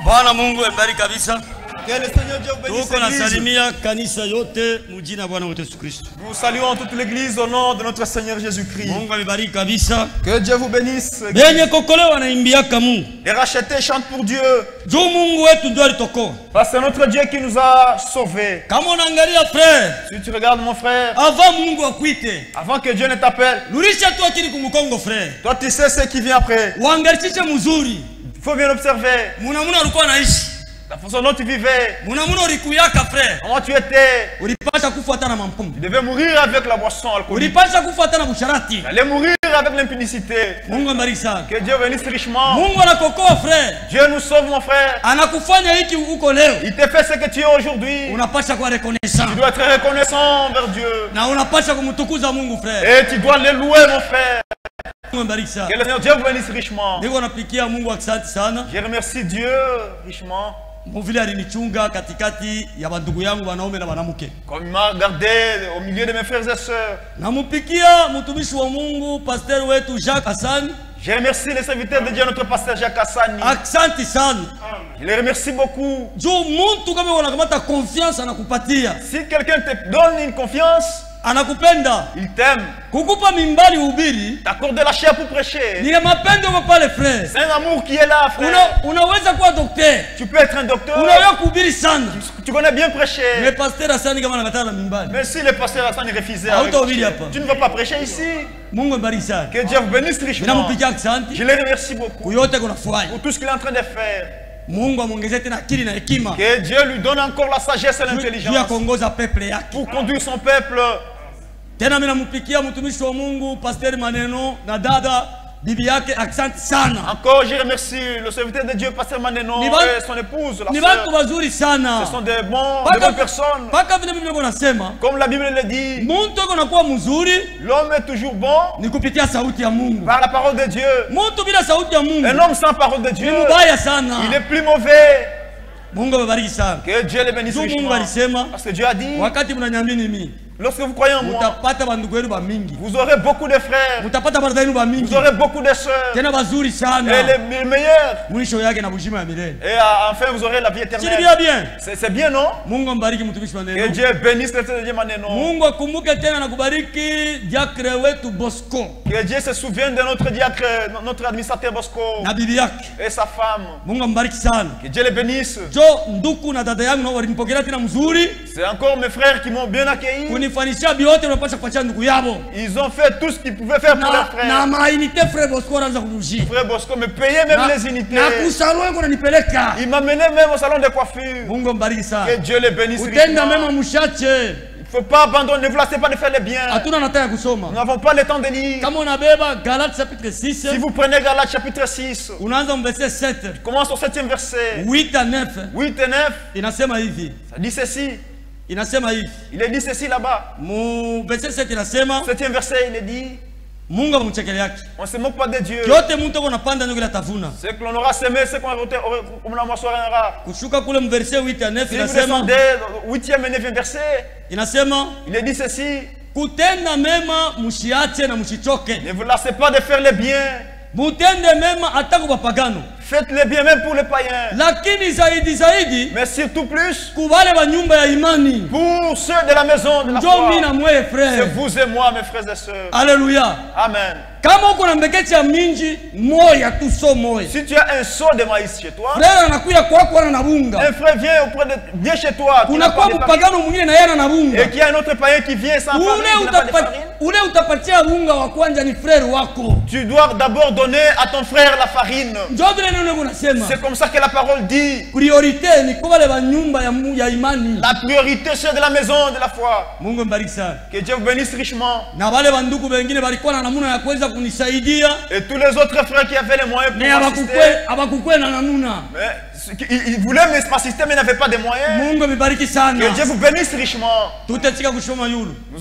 Bwana Mungu abariki kabisa. Que le Seigneur Dieu bénisse l'église. Nous saluons toute l'église au nom de notre Seigneur Jésus-Christ. Que Dieu vous bénisse. Les rachetés chantent pour Dieu. Parce que c'est notre Dieu qui nous a sauvés. Si tu regardes mon frère, avant que Dieu ne t'appelle, toi tu sais ce qui vient après. Il faut bien observer la façon dont tu vivais, comment tu étais. Tu devais mourir avec la boisson alcoolique. Tu allais mourir avec l'impudicité. Que Dieu bénisse richement. Dieu nous sauve, mon frère. Il t'a fait ce que tu es aujourd'hui. Tu dois être reconnaissant envers Dieu. Et tu dois le louer, mon frère. Que le Seigneur Dieu vous bénisse richement. Je remercie Dieu richement. Comme il m'a gardé au milieu de mes frères et sœurs. Je remercie les serviteurs de Dieu, notre pasteur Jacques Hassani. Je les remercie beaucoup. Si quelqu'un te donne une confiance, il t'aime. T'accordes la chair pour prêcher. C'est un amour qui est là, frère. Tu peux être un docteur. Tu connais bien prêcher. Mais si le pasteur Hassan refusait, tu ne veux pas prêcher ici. Que Dieu vous bénisse richement. Je les remercie beaucoup pour tout ce qu'il est en train de faire. Que Dieu lui donne encore la sagesse et l'intelligence pour conduire son peuple. Encore je remercie le serviteur de Dieu, pasteur Maneno, et son épouse, la sœur. Ce sont des bonnes personnes. Comme la Bible le dit, l'homme est toujours bon par la parole de Dieu. Un homme sans parole de Dieu, il est plus mauvais. Que Dieu le bénisse richement. Parce que Dieu a dit, lorsque vous croyez en moi, vous aurez beaucoup de frères, vous aurez beaucoup de sœurs, et les meilleurs. Et enfin vous aurez la vie éternelle. C'est bien, non? Que Dieu bénisse le Seigneur Dieu Maneno. Que Dieu se souvienne de notre diacre, notre administrateur Bosco et sa femme. Que Dieu les bénisse. C'est encore mes frères qui m'ont bien accueilli. Ils ont fait tout ce qu'ils pouvaient faire pour leurs frères. Frère Bosco me payait même les unités. Il m'a mené même au salon de coiffure. Que Dieu les bénisse. Il ne faut pas abandonner, ne vous laissez pas de faire le bien. Nous n'avons pas le temps de lire. Si vous prenez Galates chapitre 6, commence au 7e verset. 8 et 9. Ça dit ceci. Il est dit ceci là-bas. 7e verset, il est dit, on ne se moque pas de Dieu. Ce que l'on aura semé, ce qu'on aura. Si vous descendez, 8e et 9e verset, il est dit ceci. Ne vous lassez pas de faire le bien. Faites le bien même pour les païens. Mais surtout plus pour ceux de la maison de la foi. C'est vous et moi, mes frères et sœurs. Alléluia. Amen. Si tu as un seau de maïs chez toi, un frère vient chez toi et qu'il y a un autre païen qui vient sans farine, tu dois d'abord donner à ton frère la farine. C'est comme ça que la parole dit. La priorité c'est de la maison de la foi. Que Dieu vous bénisse richement. Et tous les autres frères qui avaient les moyens pour m'assister, ils voulaient m'assister mais n'avaient pas de moyens. Que Dieu vous bénisse richement. Nous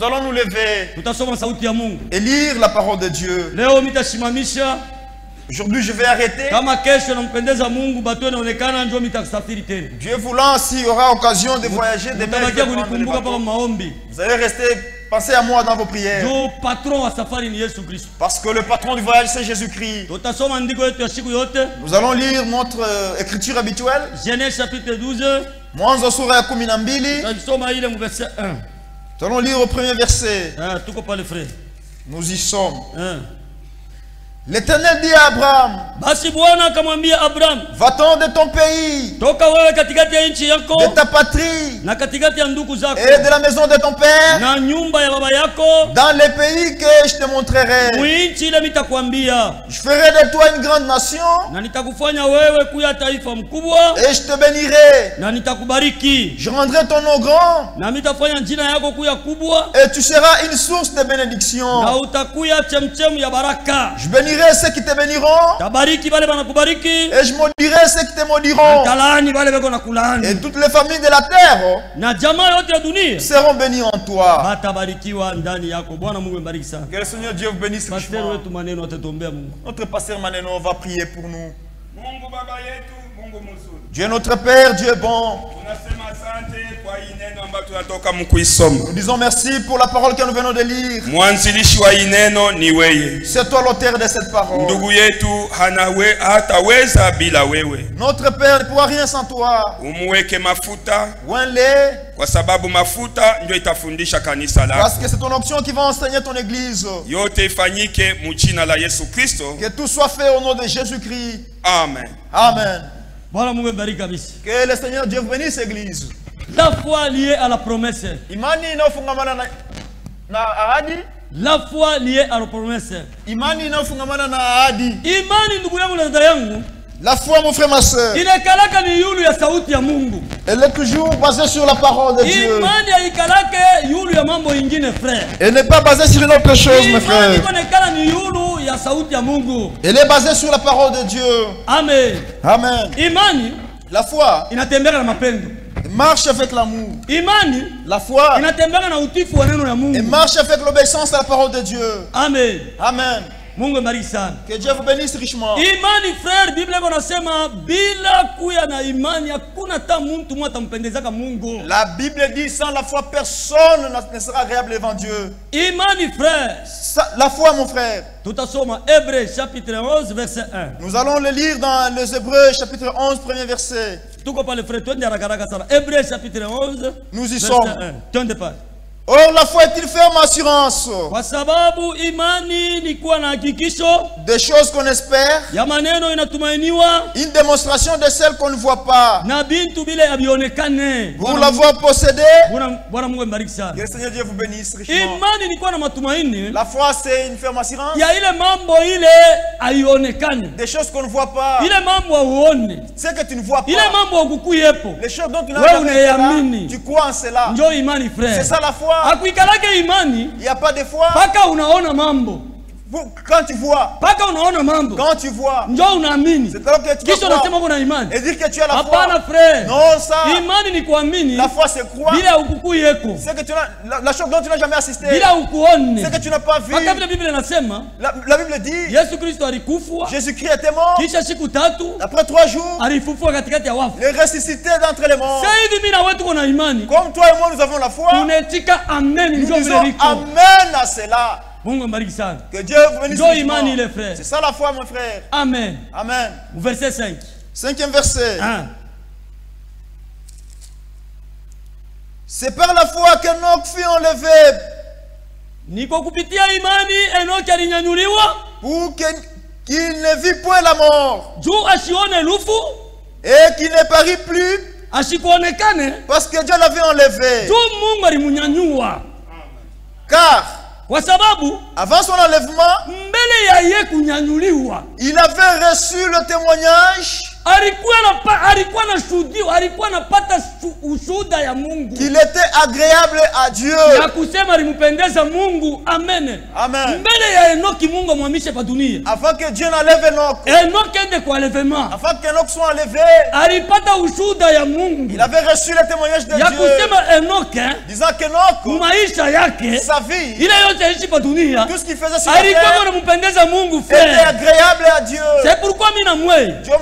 allons nous lever et lire la parole de Dieu. Aujourd'hui je vais arrêter. Dieu voulant, s'il y aura occasion de voyager, de vous allez rester pensez à moi dans vos prières. Parce que le patron du voyage, c'est Jésus-Christ. Nous allons lire notre écriture habituelle. Genèse chapitre 12. Mwanzo sura ya 12. Nous allons lire au premier verset. Nous y sommes. L'Éternel dit à Abraham, va-t'en de ton pays, de ta patrie, et de la maison de ton père, dans les pays que je te montrerai. Je ferai de toi une grande nation, et je te bénirai. Je rendrai ton nom grand, et tu seras une source de bénédiction. Je bénirai ceux qui te béniront, et je maudirai ceux qui te maudiront, et toutes les familles de la terre seront bénies en toi. Que le Seigneur Dieu vous bénisse richement. Notre pasteur Maneno va prier pour nous. Dieu notre Père, Dieu est bon. Nous disons merci pour la parole que nous venons de lire. C'est toi l'auteur de cette parole. Notre Père ne pourra rien sans toi. Parce que c'est ton onction qui va enseigner ton église. Que tout soit fait au nom de Jésus-Christ. Amen. Amen. Que le Seigneur Dieu bénisse l'église. La foi liée à la promesse. La foi liée à la promesse. Imani La foi, mon frère, ma soeur, elle est toujours basée sur la parole de Dieu. Elle n'est pas basée sur une autre chose, mes frères. Elle est basée sur la parole de Dieu. Amen. Amen. La foi marche avec l'amour. La foi marche avec l'obéissance à la parole de Dieu. Amen. Amen. Que Dieu vous bénisse richement. Imani frère, Bible inasema bila kuya na imani hakuna hata mtu mmoja atampendezaka Mungu. La Bible dit sans la foi personne ne sera agréable devant Dieu. Imani frère. La foi mon frère. Tutasoma Hébreux chapitre 11 verset 1. Nous allons le lire dans les Hébreux chapitre 11 premier verset. Tuko pale frère, twende haraka haraka sana. Hébreux chapitre 11. Nous y sommes. Twende pale. Or la foi est une ferme assurance des choses qu'on espère, une démonstration de celles qu'on ne voit pas. Pour l'avoir possédé, que le Seigneur Dieu vous bénisse richement. La foi c'est une ferme assurance des choses qu'on ne voit pas. Ce que tu ne vois pas, les choses dont tu n'as jamais vu, tu crois en cela. C'est ça la foi. Il n'y a pas de foi. Quand tu vois, c'est alors que tu crois et dire que tu as la foi. Non, ça. La foi c'est croire. C'est que tu as la chose dont tu n'as jamais assisté. C'est que tu n'as pas vu. La Bible dit Jésus-Christ était mort. Après 3 jours, il est ressuscité d'entre les morts. Comme toi et moi nous avons la foi, nous disons Amen à cela. Que Dieu vous bénisse. C'est ça la foi, mon frère. Amen. Amen. Verset 5. 5e verset. C'est par la foi qu'Enoch fut enlevé. Pour qu'il ne vit point la mort. Et qu'il ne parut plus. Parce que Dieu l'avait enlevé. Car avant son enlèvement, il avait reçu le témoignage qu'il était agréable à Dieu. Amen. Amen. Avant que Dieu n'enlève Enoch, avant qu'Enoch soit enlevé, il avait reçu le témoignage de Dieu disant qu'Enoch, sa vie, tout ce qu'il faisait sur la terre était agréable à Dieu. C'est pourquoi Dieu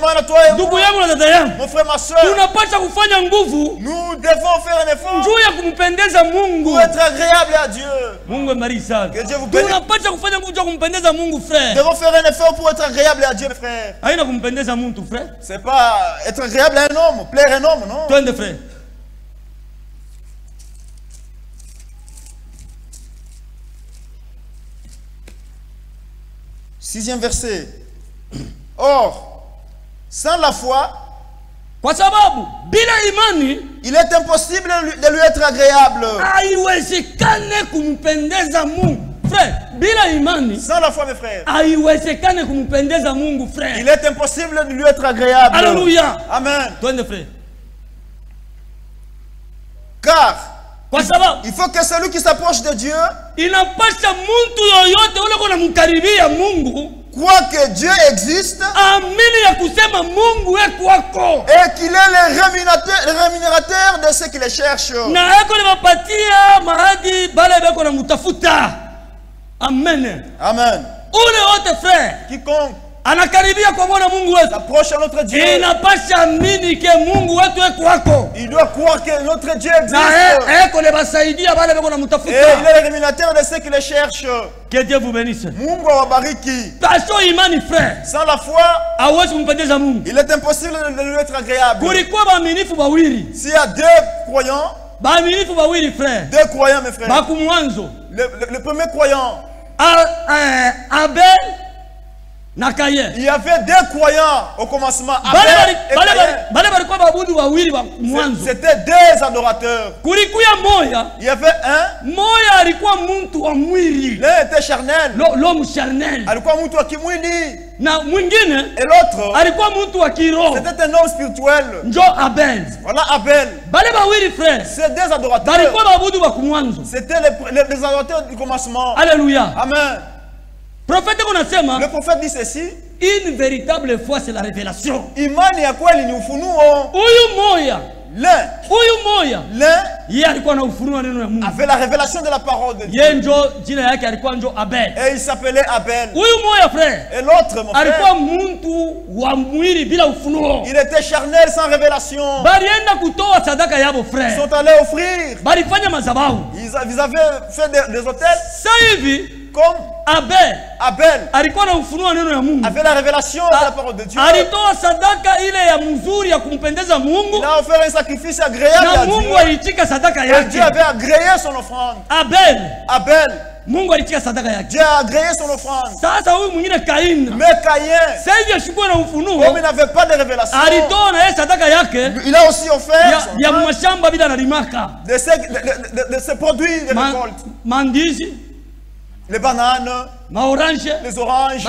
m'a toi et ndugu yangu na dada yangu, mon frère, ma soeur, tunapaswa kufanya nguvu, nous devons faire un effort juu ya kumpendeza Mungu, pour être agréable à Dieu. Mungu abariki sana. Que Dieu vous bénisse. Tunapaswa kufanya nguvu ya kumpendeza Mungu, frère. Nous devons faire un effort pour être agréable à Dieu, frère. Haina kumpendeza mtu, frère. C'est pas être agréable à un homme, plaire à un homme, non. Twende, frère. Sixième verset. Or, sans la foi, kwa sababu bila imani il est impossible de lui être agréable. Haiwezekane kumpendeza Mungu, frère. Bila imani, sans la foi, mes frères, haiwezekane kumpendeza Mungu, frère. Il est impossible de lui être agréable. Alléluia. Amen. Twende, frère. Car kwa sababu il faut que celui qui s'approche de Dieu, inapasha mtu yoyote ule kuna mkaribia Mungu, croit que Dieu existe, amini ya kusema Mungu eko wako, et qu'il est le rémunérateur de ceux qui le cherchent, na eko ni mapatia mahadi bale beko na mutafuta. Amen. Amen. Ule wote, frère, quiconque anakaribia kwa Bwana Mungu wetu, s'approche à notre Dieu, inapasha amini ke Mungu wetu eko wako, il doit croire que notre Dieu existe, na eko le basaidia bale beko na mutafuta, et il est le rémunérateur de ceux qui le cherchent. Que Dieu vous bénisse. Mungu awabariki. Pasho imani, frère, sans la foi, hawezi kumpendeza Mungu. Il est impossible de lui être agréable. Kulikuwa baaminifu bawili. S'il y a deux croyants, baaminifu bawili, frère, deux croyants, mes frères, bakumwanzo, le premier croyant, Abel na Caïn. Il y avait deux croyants au commencement. Abel et Caïn. C'était deux adorateurs. Il y avait un. L'un était charnel. L'homme charnel. Et l'autre, c'était un homme spirituel. Voilà Abel. Ces deux adorateurs, c'était les adorateurs du commencement. Alléluia. Amen. Le prophète dit ceci. Une véritable foi, c'est la révélation. Imani ya kweli ni ufunuo. Huyu moya. L'un avait la révélation de la parole de Dieu. Et il s'appelait Abel. Et l'autre, mon frère, il était charnel sans révélation. Ils sont allés offrir. Ils avaient fait des autels. Comme Abel avait la révélation de la parole de Dieu. Il a offert un sacrifice agréable à Dieu. Et Dieu avait agréé son offrande. Abel, Dieu a agréé son offrande. Mais Caïn, comme il n'avait pas de révélation, il a aussi offert de ses produits de récolte. Les bananes, les oranges,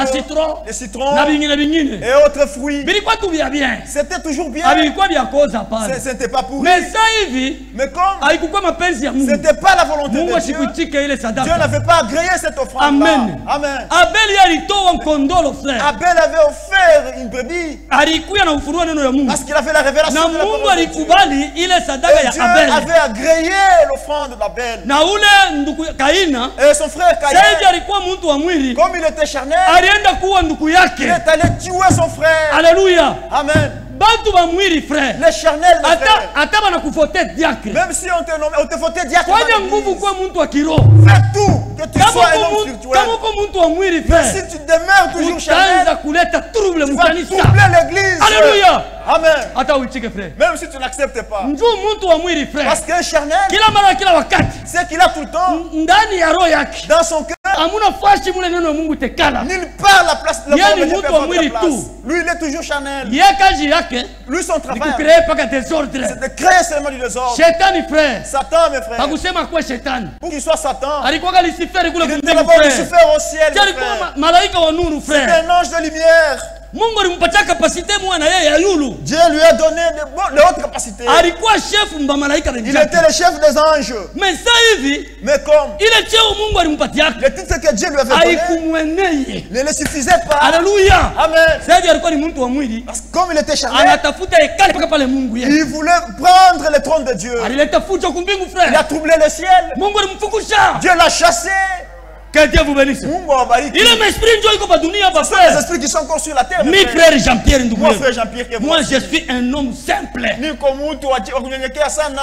les citrons et autres fruits. C'était toujours bien. Ce n'était pas pourri. Mais comme ce n'était pas la volonté de Dieu, Dieu n'avait pas agréé cette offrande. Amen. Amen. Abel avait offert une brebis parce qu'il avait la révélation de la parole de Dieu. Et Dieu avait agréé l'offrande d'Abel. Et son frère Caïn, comme il était charnel, il est allé tuer son frère. Alléluia. Amen. Les charnels, même si on te fautait diacre, fais tout que tu sois un homme spirituel. Mais si tu demeures toujours charnel, tu vas troubler l'église. Alléluia. Amen. Même si tu n'acceptes pas. Parce qu'un charnel, c'est qu'il a tout le temps dans son cœur. Nulle part la place de la parole de Dieu peut prendre la place. Lui, il est toujours charnel. Lui, son travail, c'est de créer seulement du désordre. Satan, mes frères. Pour qu'il soit Satan, il était d'abord Lucifer au ciel. C'est un ange de lumière. Dieu lui a donné de hautes capacités. Il était le chef des anges. Mais comme le titre que Dieu lui avait donné ne le suffisait pas. Alléluia. Amen. Parce que comme il était charnel, il voulait prendre le trône de Dieu. Il a troublé le ciel. Dieu l'a chassé. Que Dieu vous bénisse. Mungu awabariki. Il est l'esprit ndio kwa dunia hapa. Ce sont les esprits qui sont encore sur la terre. Mi frère Jean-Pierre ndugu. Moi frère Jean-Pierre. Moi je suis un homme simple. Niko mtu wa kunyenyekea sana.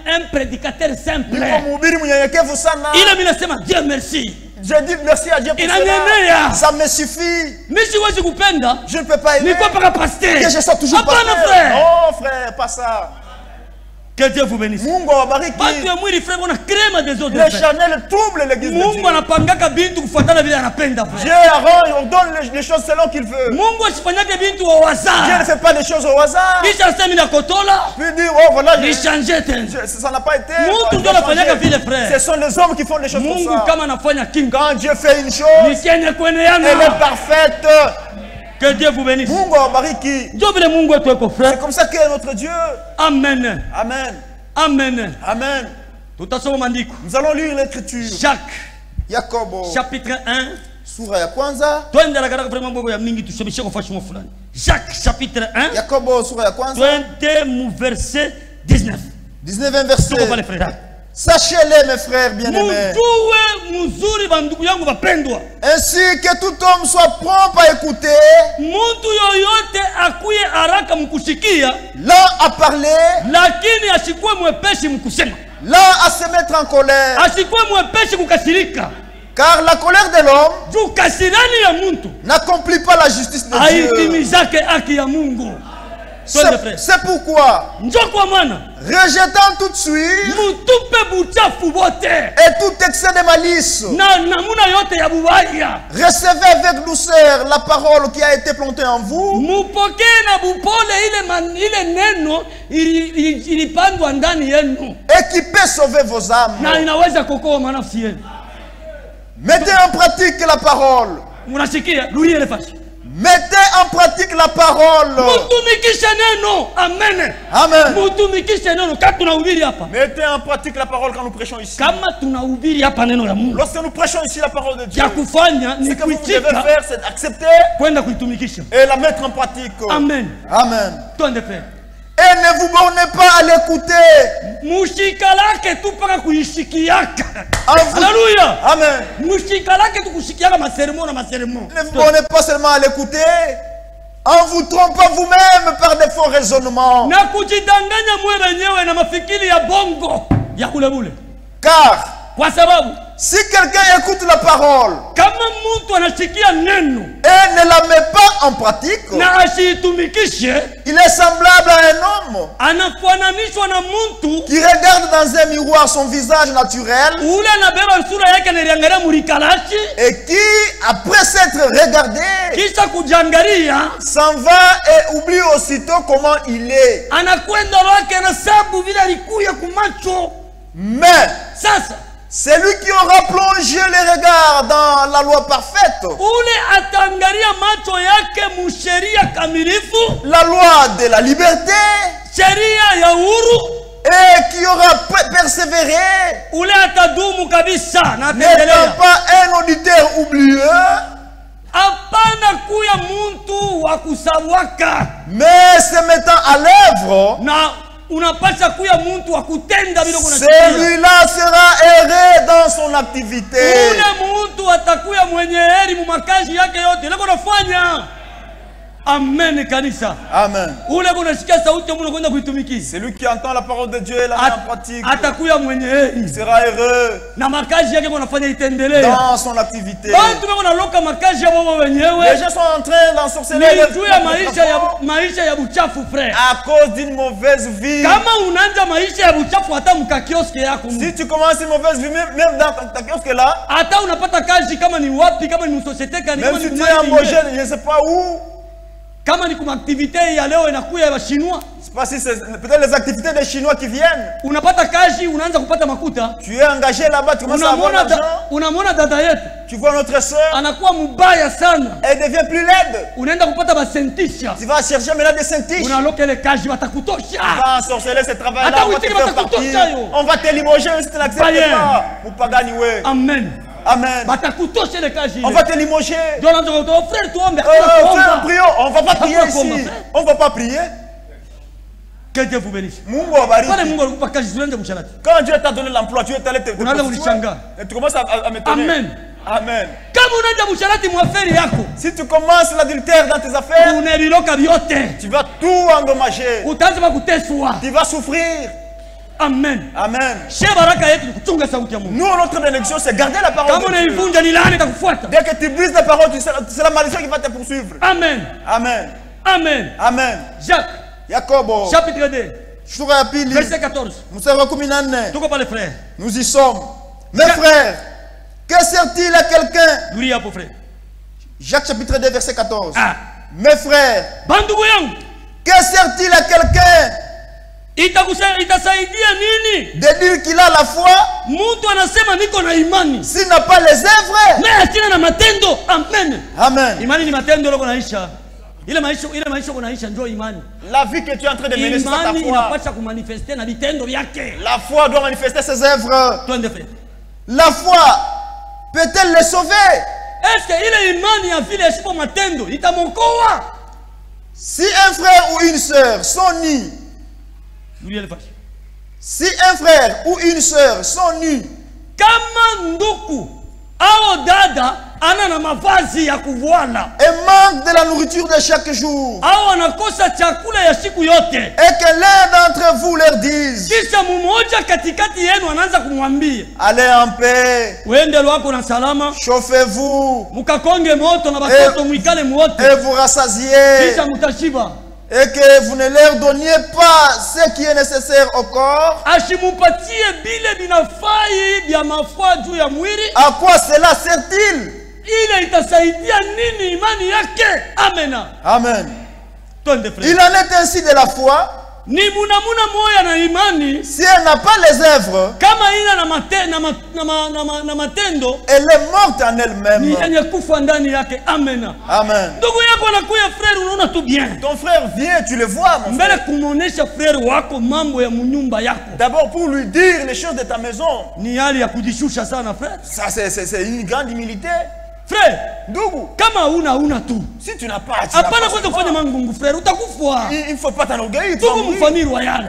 Un prédicateur simple. Niko mhubiri mnyenyekevu sana. Ile mimi nasema Dieu merci. Je dis merci à Dieu pour cela. Ça me suffit. Je ne peux pas aimer que je sois toujours pasteur. Non frère, pas ça. Que Dieu vous bénisse. Mungu awabariki. L'Éternel trouble l'église de Dieu. Dieu arrange, on donne les choses selon qu'il veut. Dieu ne fait pas des choses au hasard. Puis dire, oh voilà, ça n'a pas été. Ce sont les hommes qui font les choses comme ça. Quand Dieu fait une chose, elle est parfaite. Que Dieu vous bénisse. C'est comme ça qu'est notre Dieu. Amen. Amen. Amen. Amen. Nous allons lire l'écriture. Jacques. Chapitre 1. Sura ya kwanza. Jacques chapitre 1. Yakobo sura ya kwanza. Verset 19. 19e verset. Sachez-les, mes frères bien-aimés. Ainsi que tout homme soit prompt à écouter, l'un à parler, l'un à se mettre en colère. Car la colère de l'homme n'accomplit pas la justice de Dieu. C'est pourquoi, rejetant tout de suite et tout excès de malice, recevez avec douceur la parole qui a été plantée en vous, et qui peut sauver vos âmes. Mettez en pratique la parole. Mettez en pratique la parole. Amen. Amen. Mettez en pratique la parole quand nous prêchons ici. Lorsque nous prêchons ici la parole de Dieu, ce que vous devez faire, c'est accepter et la mettre en pratique. Amen. Amen. Et ne vous bornez pas à l'écouter. Alléluia. Amen. Ne vous bornez pas seulement à l'écouter, en vous trompant vous-même par des faux raisonnements. Car si quelqu'un écoute la parole et ne la met pas en pratique, il est semblable à un homme qui regarde dans un miroir son visage naturel et qui, après s'être regardé, s'en va et oublie aussitôt comment il est. Mais c'est lui qui aura plongé les regards dans la loi parfaite, la loi de la liberté, et qui aura persévéré, n'étant pas un auditeur oublieux, mais se mettant à l'œuvre. Celui-là sera heureux dans son activité. Amen kanisa. Amen. C'est lui qui entend la parole de Dieu et la met en pratique. Il sera heureux dans son activité. Les gens sont en train d'ensorceler à cause d'une mauvaise vie. Si tu commences une mauvaise vie, même dans ta kiosque là, même si tu es embauché, je ne sais pas où. Kama ni kuma activité ya leo inakuya ya Chinois. C'est pas si c'est peut-être les activités des Chinois qui viennent. Unapata kazi, unaanza kupata makuta. Tu es engagé là-bas, tu commences à avoir l'argent. Unamwona dada yetu. Tu vois notre sœur. Anakuwa mbaya sana. Elle devient plus laide. Unaenda kupata basentisha. Tu vas chercher maintenant des sentiches. Unaloka ile kazi watakutosha. Tu vas ensorceler ce travail-là, on va te faire partir. On va te limoger si tu n'acceptes pas. Pour pas gagner. Amen. Amen. On va te limoger. Frère, prions. On va pas prier ici. On va pas prier. Que Dieu vous bénisse. Quand Dieu t'a donné l'emploi, tu es allé te et tu commences à m'étonner. Amen. Amen. Si tu commences l'adultère dans tes affaires, tu vas tout endommager. Tu vas souffrir. Amen. Amen. Nous, notre bénédiction, c'est garder la parole de Dieu. Dès que tu brises la parole, c'est la malédiction qui va te poursuivre. Amen. Amen. Amen. Amen. Jacques. Jacob. Chapitre 2. Verset 14. Nous y sommes. Mes frères, que sert-il à quelqu'un? Jacques chapitre 2, verset 14. Ah. Mes frères, que sert-il à quelqu'un de dire qu'il a la foi s'il n'a pas les œuvres? Amen. La vie que tu es en train de mener, c'est ta foi. La foi doit manifester ses œuvres. La foi peut-elle les sauver? Si un frère ou une sœur sont nus, si un frère ou une sœur sont nus, et manque de la nourriture de chaque jour, et que l'un d'entre vous leur dise, allez en paix, chauffez-vous, et vous rassasiez, et que vous ne leur donniez pas ce qui est nécessaire au corps. À quoi cela sert-il? Amen. Il en est ainsi de la foi. Si elle n'a pas les œuvres, elle est morte en elle-même. Amen. Ton frère vient, tu le vois, mon frère. D'abord pour lui dire les choses de ta maison. Ça c'est une grande humilité. Frère, si tu n'as pas, il ne faut pas t'enorgueillir.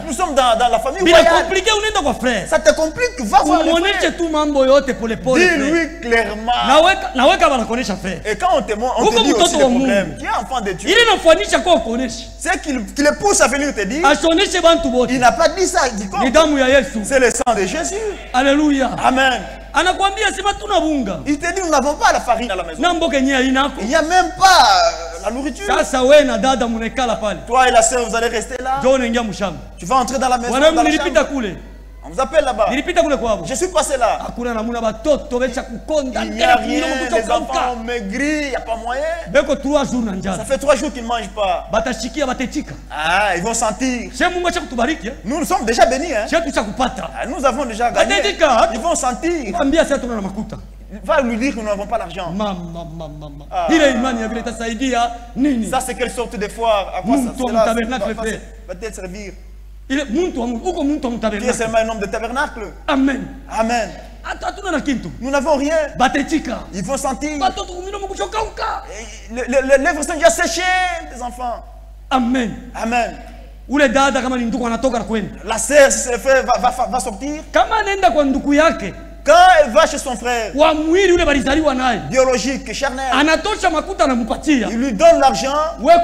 Nous sommes dans la famille royale. Ça te complique, va voir le frère. Dis-lui clairement. Et quand on te dit aussi le problème, qui est enfant de Dieu, c'est qu'il le pousse à venir te dire. Il n'a pas dit ça. C'est le sang de Jésus. Alléluia. Amen. Il te dit, nous n'avons pas la farine à la maison. Il n'y a même pas la nourriture. Toi et la sœur, vous allez rester là. Tu vas entrer dans la maison, dans la chambre. On vous appelle là-bas. Je suis passé là. Il n'y a rien, les enfants ont maigri, il n'y a pas moyen. Ça fait 3 jours qu'ils ne mangent pas. Ah, ils vont sentir. Nous sommes déjà bénis. Nous avons déjà gagné. Ils vont sentir. Va lui dire que nous n'avons pas l'argent. Ça c'est quelle sorte de foi? À quoi ça va-t-elle servir? Qui est seulement un homme de tabernacle. Amen. Amen. Nous n'avons rien. Ils vont sentir. Les lèvres sont déjà séchées, les enfants. Amen. Amen. La sœur, si c'est le frère, va sortir. Quand elle va chez son frère, biologique, charnel, il lui donne l'argent. Toi,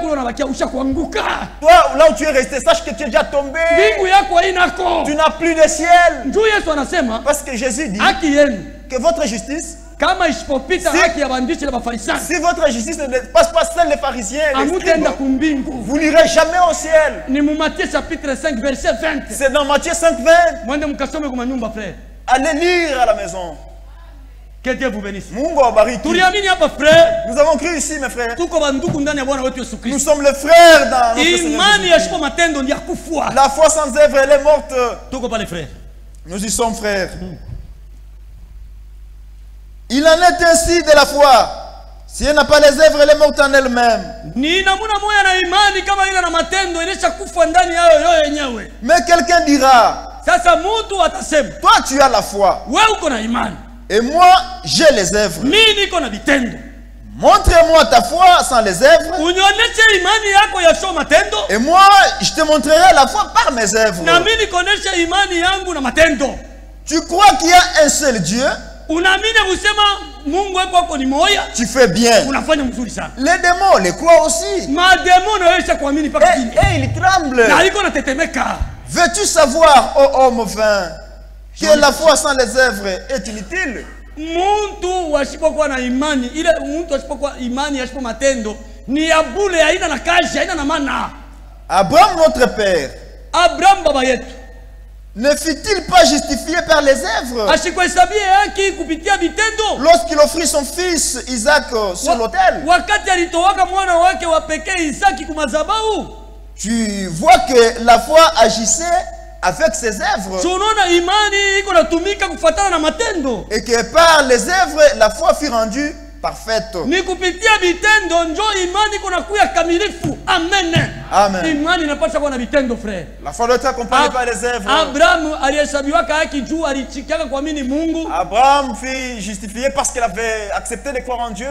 là où tu es resté, sache que tu es déjà tombé. Tu n'as plus de ciel. Parce que Jésus dit que votre justice, si votre justice ne passe pas celle des pharisiens, vous n'irez jamais au ciel. C'est dans Matthieu 5:20. Allez lire à la maison. Que Dieu vous bénisse. Nous avons cru ici, mes frères. Nous sommes les frères dans notre Seigneur. La foi sans œuvre, elle est morte. Nous y sommes, frères. Il en est ainsi de la foi. Si elle n'a pas les œuvres, elle est morte en elle-même. Mais quelqu'un dira, toi tu as la foi. Et moi j'ai les œuvres. Montre-moi ta foi sans les œuvres. Et moi je te montrerai la foi par mes œuvres. Tu crois qu'il y a un seul Dieu? Tu fais bien. Les démons les croient aussi. Et ils tremblent. Veux-tu savoir, ô homme vain, que la foi sans les œuvres est inutile? Abraham, notre père, ne fut-il pas justifié par les œuvres lorsqu'il offrit son fils Isaac sur l'autel? Tu vois que la foi agissait avec ses œuvres. Et que par les œuvres, la foi fut rendue parfaite. Amen. Amen. La foi doit être accompagnée par les œuvres. Abraham fut justifié parce qu'il avait accepté de croire en Dieu.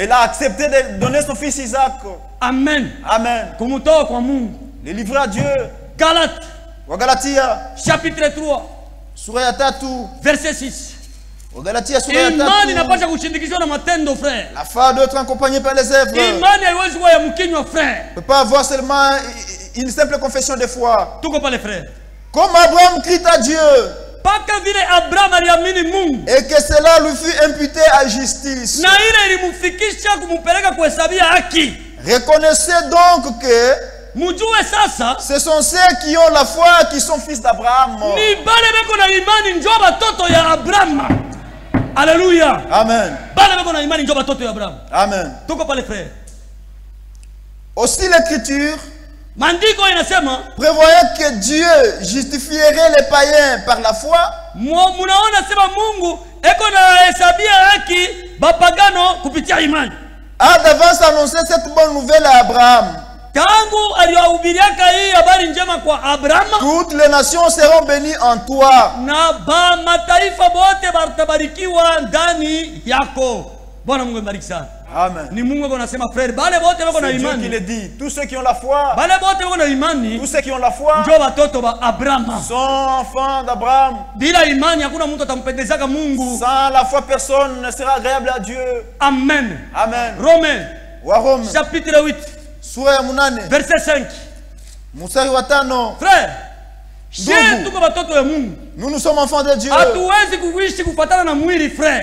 Il a accepté de donner son fils Isaac. Amen. Amen. Le livrer à Dieu. Galatia. Chapitre 3. Sura ya 3. Verset 6. Galatia sura ya 3. La foi doit être accompagnée par les œuvres. Frère. Ne peut pas avoir seulement une simple confession de foi. Tout comme les frères. Comme Abraham crie à Dieu. Et que cela lui fut imputé à justice. Reconnaissez donc que ce sont ceux qui ont la foi qui sont fils d'Abraham. Alléluia. Amen. Amen. Aussi l'écriture prévoyait que Dieu justifierait les païens par la foi. A d'avance annoncé cette bonne nouvelle à Abraham. Toutes les nations seront bénies en toi. Amen. C'est Dieu qui le dit. Tous ceux qui ont la foi, tous ceux qui ont la foi sont enfants d'Abraham. Sans la foi, personne ne sera agréable à Dieu. Amen. Amen. Rome. Chapitre 8. Verset 5. Frère, nous sommes enfants de Dieu. Nous ne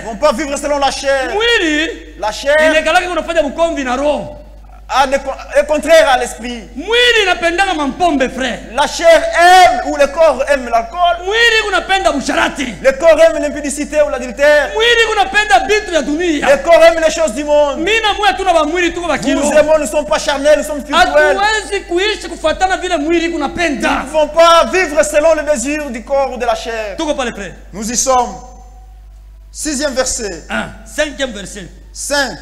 pouvons pas vivre selon la chair. La chair est contraire à l'esprit. La chair aime, ou le corps aime l'alcool. Le corps aime l'impudicité ou l'adultère. Le corps aime les choses du monde. Nous aimons, nous ne sommes pas charnels, nous sommes spirituels. Nous ne pouvons pas vivre selon les désirs du corps ou de la chair. Nous y sommes. 6e verset. 5e verset. 5.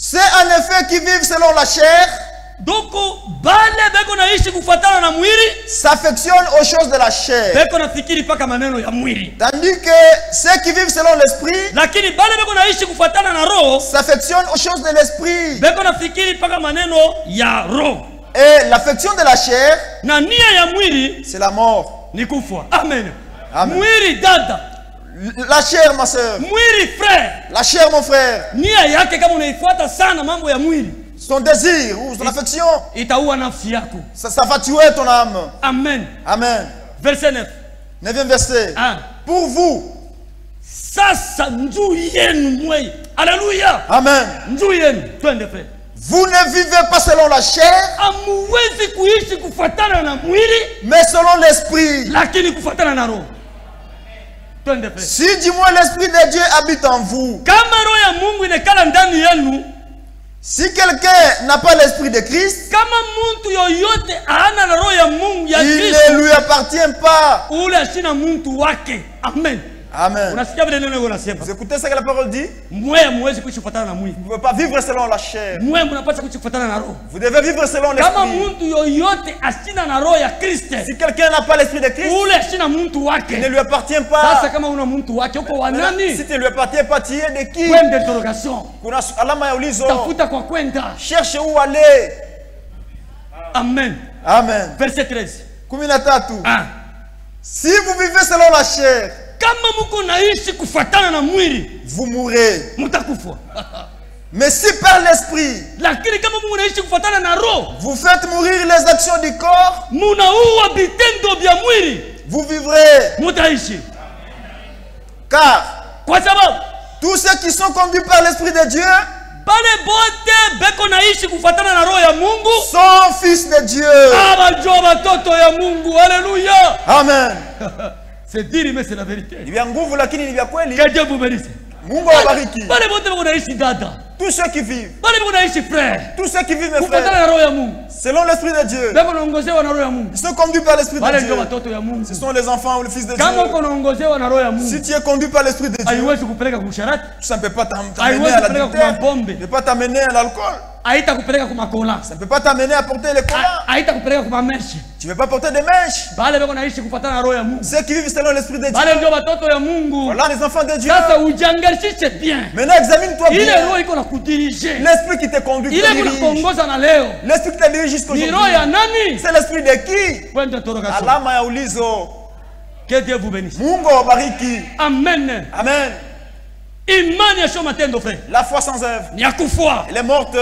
C'est en effet qui vivent selon la chair s'affectionnent aux choses de la chair. Tandis que ceux qui vivent selon l'esprit s'affectionnent aux choses de l'esprit. Et l'affection de la chair, c'est la mort. Amen. Amen. La chair, ma soeur. La chair, mon frère. Son désir ou son affection, ça va tuer ton âme. Amen. Amen. Verset 9. 9e verset. Pour vous. Alléluia. Amen. Vous ne vivez pas selon la chair, mais selon l'esprit. Si du moins l'esprit de Dieu habite en vous. Si quelqu'un n'a pas l'esprit de Christ, il ne lui appartient pas. Amen. Amen. Vous écoutez ce que la parole dit? Vous ne pouvez pas vivre selon la chair. Vous devez vivre selon l'esprit. Si quelqu'un n'a pas l'esprit de Christ, il ne lui appartient pas. Si tu ne lui appartiens pas, tu es de qui? Cherche où aller. Amen. Amen. Verset 13. Si vous vivez selon la chair, vous mourrez. Mais si par l'esprit, vous faites mourir les actions du corps, vous vivrez. Car tous ceux qui sont conduits par l'esprit de Dieu sont fils de Dieu. Amen. C'est dire, mais c'est la vérité. Que Dieu vous bénisse. Tous ceux qui vivent, tous ceux qui vivent, mes frères, selon l'esprit de Dieu, ils sont conduits par l'esprit de Dieu. Ce sont les enfants ou les fils de Dieu. Si tu es conduit par l'esprit de Dieu, ça ne peut pas t'amener à l'adultère, ça ne peut pas t'amener à l'alcool, ça ne peut pas t'amener à porter les collants, tu ne peux pas porter des mèches. Ceux qui vivent selon l'esprit de Dieu, voilà les enfants de Dieu. Maintenant examine-toi bien. L'esprit qui te conduit, l'esprit qui te dirige jusqu'aujourd'hui, c'est l'esprit de qui? Alama ya ulizo. Que Dieu vous bénisse. Mungu awabariki. Amen. Amen. La foi sans œuvre, elle est morte.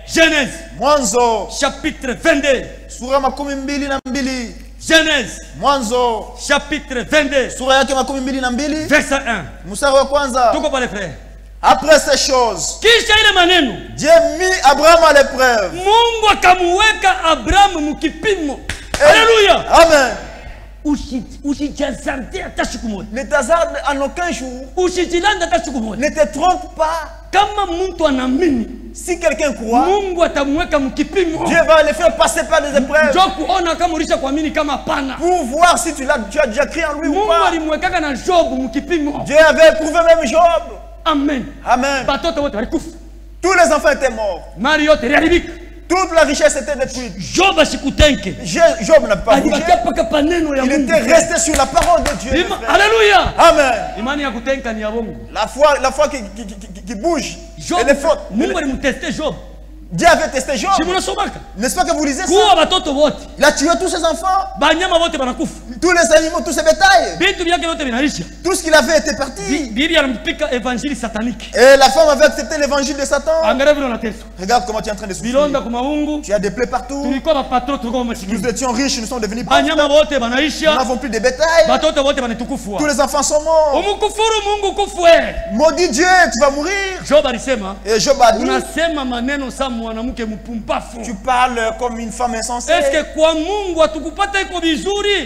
Genèse Mwanzo chapitre 22. Sura makumi mbili na mbili. Genèse Mwanzo chapitre 22. Sura yake makumi mbili na mbili. Verset 1. Mstari wa kwanza. Tuko pale frère. Après ces choses, Dieu mit Abraham à l'épreuve. Alléluia. Amen. Ne t'hasarde en aucun jour. Ne te trompe pas. Si quelqu'un croit, Dieu va le faire passer par des épreuves pour voir si tu as déjà crié en lui ou pas. Dieu avait éprouvé même Job. Amen. Amen. Tous les enfants étaient morts. Toute la richesse était détruite. Job n'a pas bougé. Il était resté sur la parole de Dieu. Alléluia. Amen. La foi qui bouge, elle est forte. Dieu avait testé Job. N'est-ce pas que vous lisez ça? Il a tué tous ses enfants. Tous les animaux, tous ses bétails. Tout ce qu'il avait était parti. Et la femme avait accepté l'évangile de Satan. Regarde comment tu es en train de souffrir. Tu as des plaies partout. Nous étions riches, nous sommes devenus pauvres. Nous n'avons plus de bétail. Tous les enfants sont morts. Maudit Dieu, tu vas mourir. Et Job a dit, tu parles comme une femme insensée.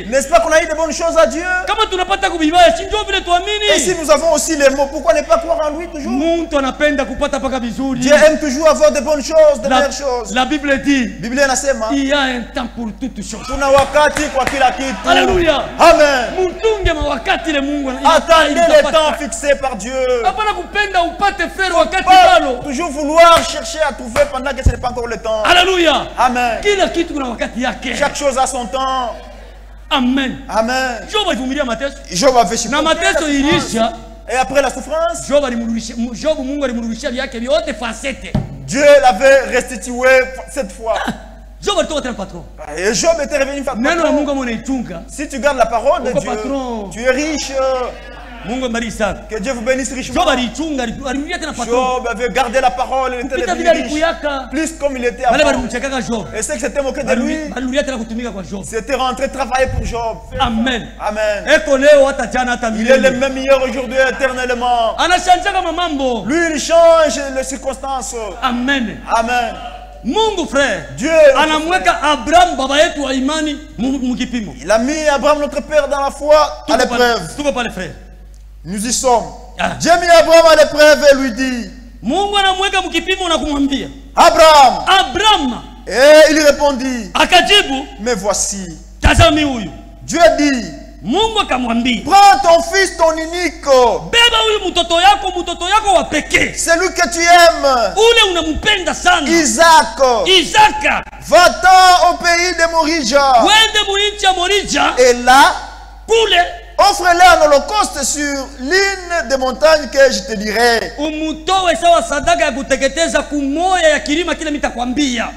N'est-ce pas qu'on a eu de bonnes choses à Dieu? Et si nous avons aussi les mots, pourquoi ne pas croire en lui toujours? Dieu aime toujours avoir de bonnes choses, de meilleures choses. La Bible dit, il y a un temps pour toutes choses. Alléluia. Amen. Attendez le temps fixé par Dieu. Toujours vouloir chercher à trouver pendant que ce n'est pas encore le temps. Alléluia. Amen. Chaque chose a son temps. Amen. Amen. Job avait supporté. Et après la souffrance, Dieu l'avait restitué cette fois. Et Job était revenu patron. Si tu gardes la parole de Dieu, tu es riche. Que Dieu vous bénisse richement. Job avait gardé la parole, il était devenu riche. Plus comme il était avant. Et ceux qui s'étaient moqués de lui, c'était rentré travailler pour Job. Amen. Amen. Il est le même hier, aujourd'hui, éternellement. Lui, il change les circonstances. Amen. Amen. Mungu frère, Dieu anamweka Abraham baba yetu wa imani mukipimo. Il a mis Abraham notre père dans la foi à l'épreuve. Tuko pale frère. Nous y sommes. Dieu a mis Abraham à l'épreuve et lui dit, Mungu anamweka mukipimo na kumwambia, Abraham. Et il répondit, akajibu, mais voici. Tazami huyu. Dieu dit, Mungu akamwambia, prends ton fils, ton unique. Beba huyu mtoto yako wa pekee. Celui que tu aimes. Ule unampenda sana. Isaac. Va-t'en au pays de Morija. Wende muinchi ya Morija. Et là, kule, offre-le en holocauste sur l'une des montagnes que je te dirai. Umutowe sawa sadaka ya kuteketeza kumoya ya kilima kile mitakwambia.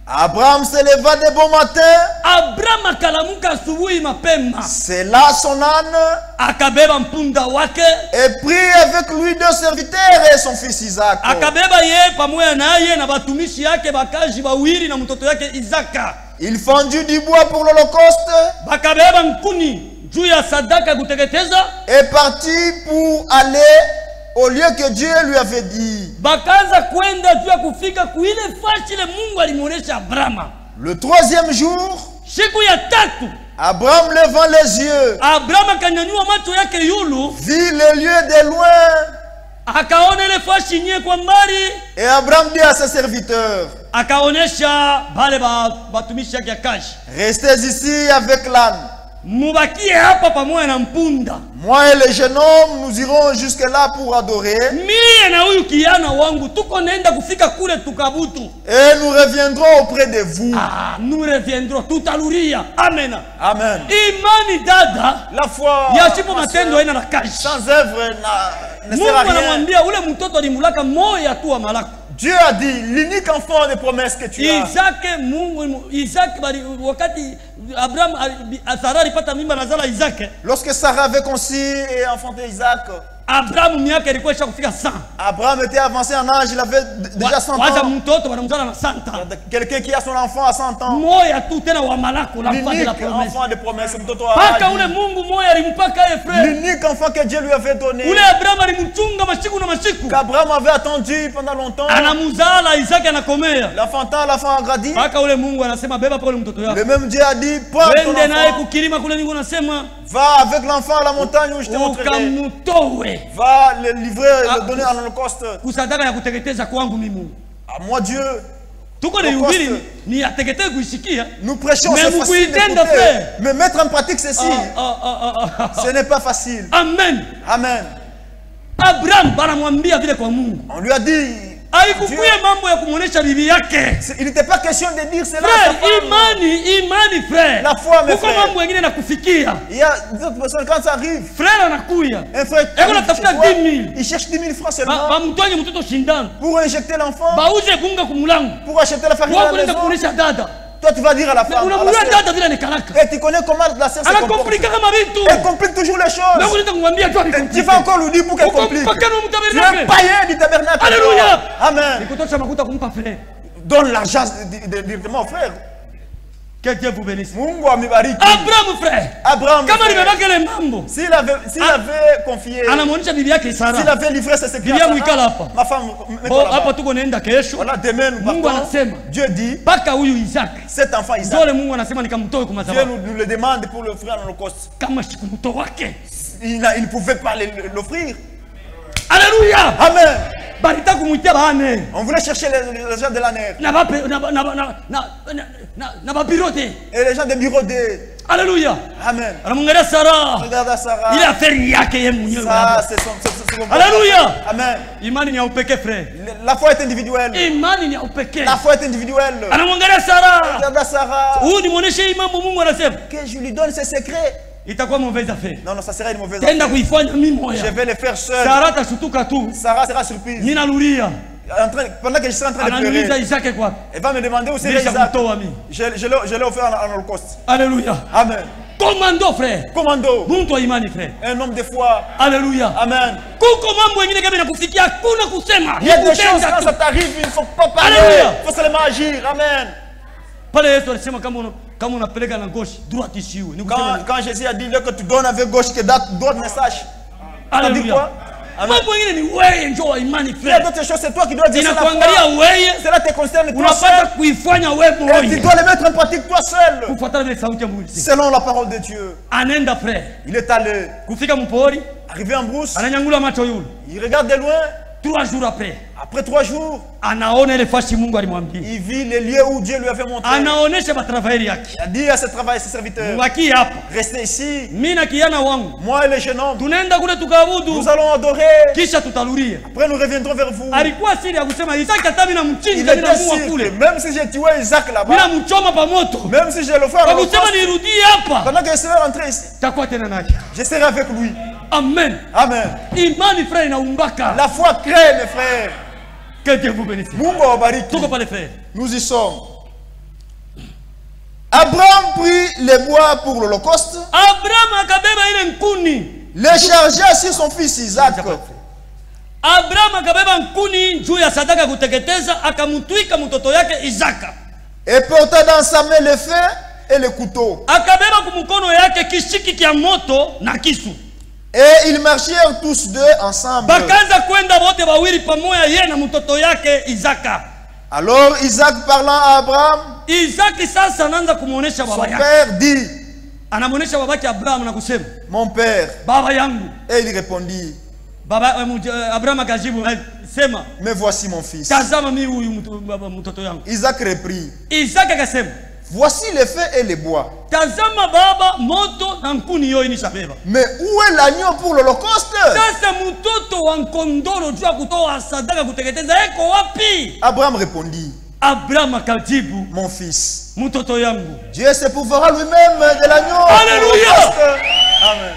Abraham se leva de bon matin. Abraham akalamuka asubuhi mapema. C'est là son âne. Akabeba mpunda wake. Et prit avec lui 2 serviteurs et son fils Isaac. Akabeba ye pamoja naye na batumishi yake bakaji bawili na mtoto yake Isaka. Il fendit du bois pour l'holocauste. Bakabeba nkuni juu ya sadaka kuteketeza. Et parti pour aller au lieu que Dieu lui avait dit. Bakaanza kwenda juu ya kufika kuile fashi ile Mungu alimuonesha Abraham. Le 3e jour, siku ya tatu, Abraham levant les yeux, Abraham akanyanyua macho yake yulu, vit le lieu de loin, akaona ile fashi nye kwa mbali. Et Abraham dit à ses serviteurs, akaonesha bale batumishi yake akashi, restez ici avec l'âne. Mubakie hapa pamoja na mpunda. Moi et le jeune homme, nous irons jusque là pour adorer. Mie na huyu kijana wangu tuko naenda kufika kule tukabutu. Et nous reviendrons auprès de vous. Nous reviendrons tutaluria. Amen. Amen. Imani dada, la foi yasipo matendo haina na kazi. Sans œuvre ne sert à rien. Mungu anamwambia ule mtoto alimulaka moyo tu wa malaka. Dieu a dit, l'unique enfant de promesse que tu as. Isaac wakati Abraham Sarah alipata mimba na zala Isaac. Lorsque Sarah avait conçu et enfanté Isaac, Abraham miaka ilikuwa ishafika 100. Abraham était avancé en âge, il avait déjà 100 ans. Quelqu'un qui a son enfant à 100 ans. L'unique enfant de promesse. L'unique enfant que Dieu lui avait donné. Qu'Abraham avait attendu pendant longtemps. L'enfantin, l'enfant a grandi. Le même Dieu a dit, prends ton enfant. Va avec l'enfant à la montagne où je te montrerai. Va le livrer et le donner en holocauste. À moi Dieu. Nous prêchons, c'est facile d'écouter. Mais mettre en pratique ceci, ce n'est pas facile. Amen. Amen. Abraham, on lui a dit, il n'était pas question de dire cela. Frère, la foi, mes frères. Il y a d'autres personnes, quand ça arrive, un frère il cherche 10 000 francs seulement pour injecter l'enfant, pour acheter la farine à la maison. Toi, tu vas dire à la femme, et tu connais comment la sœur se comporte. Elle complique toujours les choses. Tu vas encore lui dire pour qu'elle complique. Tu es un païen du tabernacle. Alléluia. Amen. Donne l'argent directement au frère. Que Dieu vous bénisse. Abraham, frère. Abraham, s'il avait confié, s'il avait livré ses secrets à Sarah, ma femme, voilà, demain nous partons. Dieu dit, cet enfant Isaac, Dieu nous le demande pour l'offrir en holocauste. Il ne pouvait pas l'offrir. Alléluia. Amen. On voulait chercher les gens de la nef. Et les gens de bureau de... Alléluia. Amen. Regarde Sarah. Il a fait rien que ça, c'est son Alléluia. Amen. Imani ni upeke frère. La foi est individuelle. Imani ni upeke. La foi est individuelle. Regarde Sarah. Regarde Sarah. Que je lui donne ses secrets. Itakuwa mauvaise affaire. Non, ça sera une mauvaise affaire. Je vais le faire seul. Sarah sera surprise. Pendant que je serai en train de pleurer, elle va me demander où c'est Isaac. Je l'ai offert en holocauste. Alléluia. Amen. Commando, frère. Commando. Frère. Un homme de foi. Alléluia. Amen. Il y a des choses quand ça t'arrive, il ne faut pas parler. Il faut seulement agir. Amen. Quand Jésus a dit que tu donnes avec gauche, que d'autres ne sachent. Ça dit quoi? Il y a d'autres choses, c'est toi qui dois dire cela. Cela te concerne toi seul. Et tu dois les mettre en pratique toi seul. Selon la parole de Dieu. Il est allé. Arrivé en brousse. Il regarde de loin. 3 jours après. Après 3 jours. Il vit les lieux où Dieu lui avait montré. Il a dit à ses serviteurs. Restez ici. Moi et les jeunes hommes. Nous allons adorer. Après nous reviendrons vers vous. Il était sûr que même si j'ai tué Isaac là-bas. Même si j'ai le frère. Pendant que je serai rentré ici. Je serai avec lui. Amen. Amen. La foi crée, mes frères. Que Dieu vous bénisse. Nous y sommes. Abraham prit les bois pour l'Holocauste. Les chargea sur son fils Isaac. Abraham akabeba nkuni juu ya sadaka kuteketeza akamutwika mtoto yake Isaka. Et porta dans sa main le feu et le couteau. Akabeba kumkono yake kishiki kya moto na kisu. Et ils marchèrent tous deux ensemble. Bakaanza kwenda wote wawili pamoja yeye na mtoto yake Isaka. Alors Isaac parlant à Abraham, Isaac sasa anaanza kumuonesha baba yake. Son père dit, anamuonesha babake Abraham na kusema, mon père. Baba yangu. Et il répondit, Baba Abraham akajibu sema, mais voici mon fils. Tazama mimi huyu mtoto yangu. Isaac reprit, Isaac akasema, voici les feux et les bois. Tazama baba moto na nkuni yote nishabeba. Mais où est l'agneau pour l'Holocauste? Sasa mtoto wa nkondoro juu kutoa sadaka kuteketeza eko wapi? Abraham répondit, Abraham akajibu, mon fils, mtoto yangu, Dieu se pourvoira lui-même de l'agneau. Alléluia. Amen.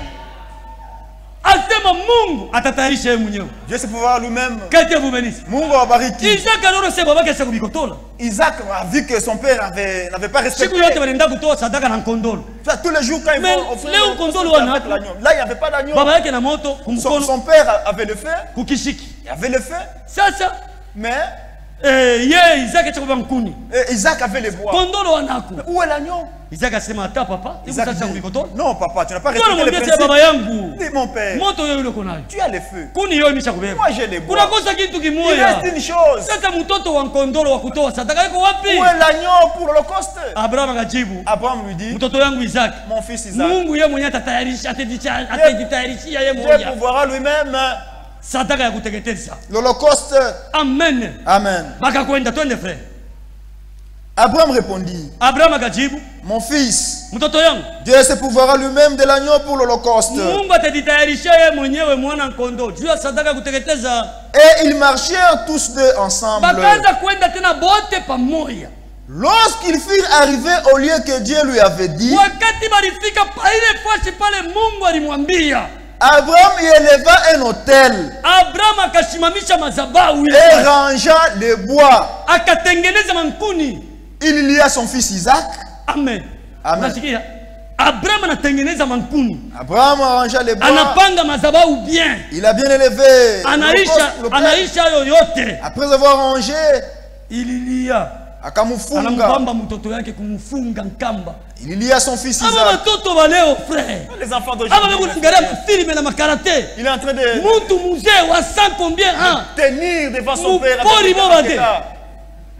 Asema Mungu atatayarisha yeye mwenyewe. Dieu se pourvoira lui-même. Kati ya bubenisi. Mungu awabariki. Isaac alors sema babake sasa kubikotola. Isaac a vu que son père n'avait pas respecté. Siku yote wanaenda kutoa sadaka na nkondolo. Tous les jours quand ils vont offrir l'agneau. Là il n'y avait pas d'agneau. Baba yake na moto kumkono. Son père avait le feu. Kukishiki. Il avait le feu. Sasa mais Isaac chakubwa nkuni. Isaac avait les bois. Kondolo wanako. Où est l'agneau? Isaac asema ata papa. Isaac dit, non papa, tu n'as pas respecté les principes. Baba yangu. Dis mon père. Moto yoyo uko nayo. Tu as le feu. Kuni yoyo imeshakubeba. Moi j'ai les bois. Kunakosa kitu kimoja. Il reste une chose. Sasa mtoto wa nkondolo wa kutoa sadaka yuko wapi? Où est l'agneau pour l'Holocauste? Abraham akajibu. Abraham lui dit, mtoto yangu Isaac. Mon fils Isaac. Mungu yeye mwenyewe atatayarisha atajitayarishia yeye mwenyewe. Dieu pourvoira lui-même sadaka ya kuteketeza. L'Holocauste. Amen. Amen. Bakakwenda twende frère. Abraham répondit, Abraham akajibu, mon fils, mtoto yangu, Dieu se pourvoira lui-même de l'agneau pour l'Holocauste. Mungu atajitayarishia yeye mwenyewe mwana kondoo juu ya sadaka kuteketeza. Et ils marchèrent tous deux ensemble. Bakaanza kwenda tena bote pamoja. Lorsqu'ils furent arrivés au lieu que Dieu lui avait dit, wakati balifika pale fasi pale Mungu alimwambia, Abraham y éleva un autel. Abraham akashimamisha madhabahu et rangea les bois. Akatengeneza mankuni. Il lia son fils Isaac. Amen. Amen. Abraham anatengeneza mankuni. Abraham arrangea les bois. Anapanga madhabahu bien. Il a bien élevé. Anaisha yoyote. Après avoir rangé, ililia. Akamufunga. Anamubamba mtoto yake kumufunga nkamba. Il lia son fils Isaac. Ama watoto wa leo frère. Les enfants d'aujourd'hui. Ama kuangalia film na makarate. Il est en train de mtu mzee wa 100 combien ans tenir devant son père.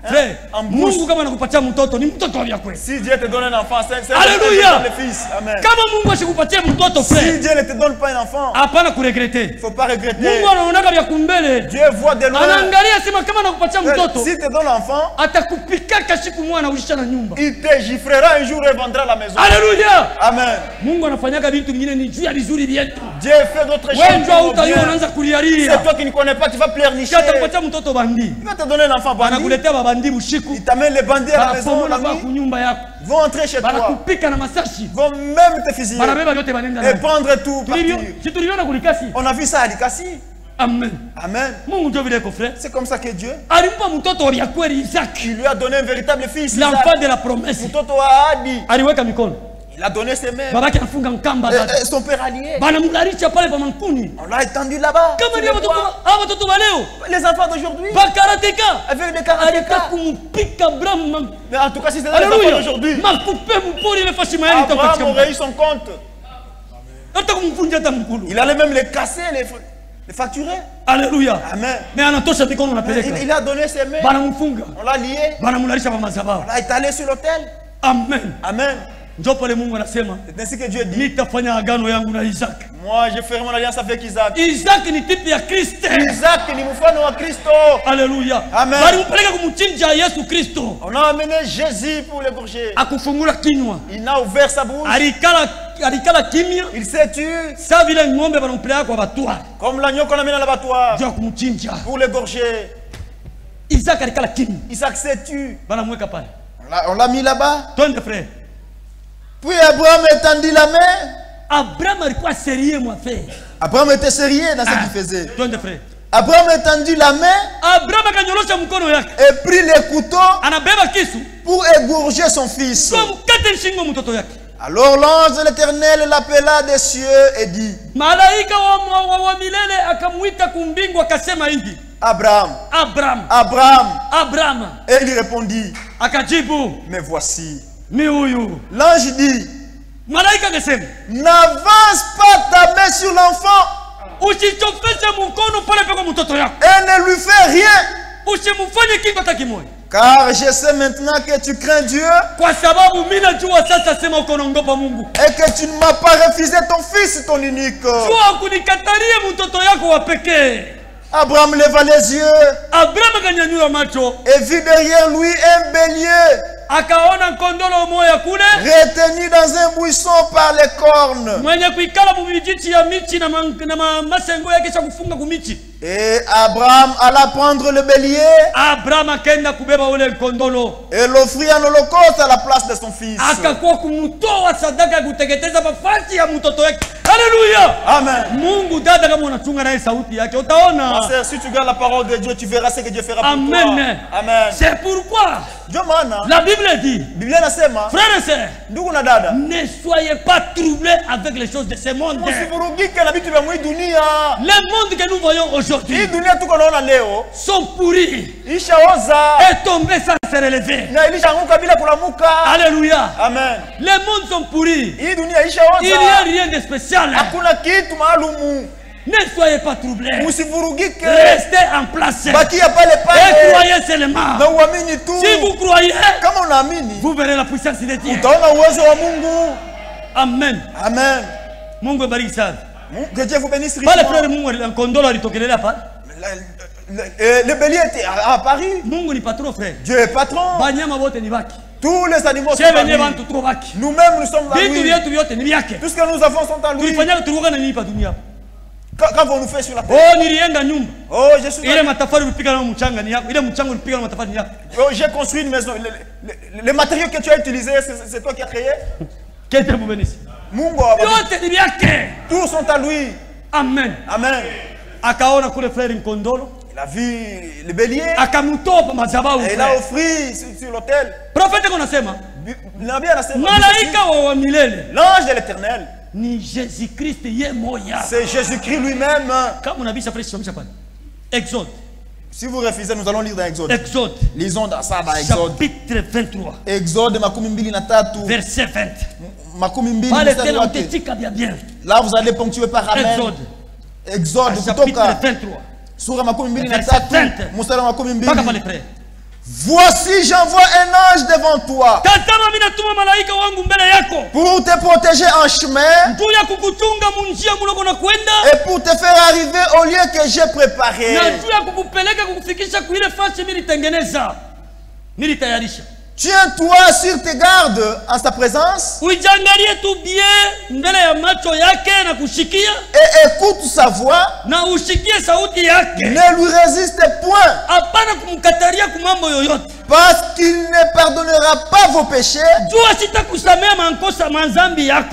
Frère, Mungu kama anakupatia mtoto ni mtoto wa kweli. Si Dieu te donne un enfant, c'est Alléluia. le fils. Amen. Kama Mungu asikupatia mtoto frère. Si Dieu ne te donne pas un enfant, hapana kuregretter. Il faut pas regretter. Mungu anaona vya kumbele. Dieu voit de loin. Anaangalia sema kama anakupatia mtoto. Si te donne l'enfant, atakupika siku mwana ulisha na nyumba. Il te giflera un jour et vendra la maison. Alléluia. Amen. Mungu anafanyaga vitu vingine ni juu ya vizuri vyetu. Dieu fait d'autres choses. Wewe ndio utayua unaanza kulialia. C'est toi qui ne connais pas, tu vas pleurnicher. Atakupatia mtoto bandi. Il va te donner un enfant bandi. Anakuletea babandi usiku. T'amènes les bandits à la maison, vont entrer chez toi, vont même te fusiller et prendre tout partir. On a vu ça à Likasi. Amen. Amen. C'est comme ça que Dieu il lui a donné un véritable fils, l'enfant de la promesse. Il a donné ses mains. Son père allié. On l'a étendu là-bas. Les enfants d'aujourd'hui. Avec des karatékas. Mais en tout cas, si c'est les enfants d'aujourd'hui, Abraham aurait eu son compte. Il allait même les casser, les facturer. Alléluia. Amen. Mais il a donné ses mains. On l'a lié. On l'a étalé sur l'autel. Amen. Amen. C'est ainsi que Dieu dit. Moi je ferai mon alliance avec Isaac. Isaac ni type ya Kristo. Isaac ni mfano wa Kristo. Alléluia. Amen. On a amené Jésus pour l'égorger. Il a ouvert sa bouche. Il s'est tué. Comme l'agneau qu'on amène à l'abattoir. Pour l'égorger. Isaac s'est tué. On l'a mis là-bas. Puis Abraham étendit la main. Abraham était sérieux, mon frère. Abraham était sérieux dans ce qu'il faisait. Abraham étendit la main et prit les couteaux pour égorger son fils. Alors l'ange de l'Éternel l'appela des cieux et dit: Abraham, Abraham, Abraham, Abraham. Et il répondit: mais voici. L'ange dit: n'avance pas ta main sur l'enfant et ne lui fais rien, car je sais maintenant que tu crains Dieu et que tu ne m'as pas refusé ton fils, ton unique. Abraham leva les yeux et vit derrière lui un bélier retenu dans un buisson par les cornes. Et Abraham alla prendre le bélier et l'offrit en holocauste à la place de son fils. Alléluia. Amen. Si tu gardes la parole de Dieu, tu verras ce que Dieu fera pour toi. Amen. C'est pourquoi la Bible dit, frères et sœurs, ne soyez pas troublés avec les choses de ce monde. Le monde que nous voyons aujourd'hui sont pourris et tombés sans se relever. Alléluia. Amen. Les mondes sont pourris. Il n'y a rien de spécial. Ne soyez pas troublés. Restez en place. Et croyez seulement. Si vous croyez, vous verrez la puissance de Dieu. Amen. Amen. Mungu bariki sana. Que Dieu vous bénisse richement. Pale frère Mungu alikondo alitokelea pale. Le bélier était à Paris. Mungu ni patron frère. Dieu est patron. Banyama wote ni baki. Tous les animaux sont à lui. Nous-mêmes nous sommes à lui. Tout ce que nous avons sont à lui. Quand vous nous faites sur la terre. Oh, je suis j'ai construit une maison. Les matériaux que tu as utilisés, c'est toi qui as créé. Que Dieu vous bénisse. Tous sont à lui. Amen. Amen. Il a vu le bélier. Et il a offert sur l'autel. Prophète l'ange de l'Éternel. C'est Jésus-Christ lui-même. Exode. Si vous refusez, nous allons lire dans Exode. Exode. Lisons dans ça, dans Exode. Chapitre 23. Exode, verset 20. Là, vous allez ponctuer par Amen. Exode. Chapitre 23. Voici, j'envoie un ange devant toi pour te protéger en chemin et pour te faire arriver au lieu que j'ai préparé. Tiens-toi sur tes gardes en sa présence et écoute sa voix. Ne lui résiste point, parce qu'il ne pardonnera pas vos péchés,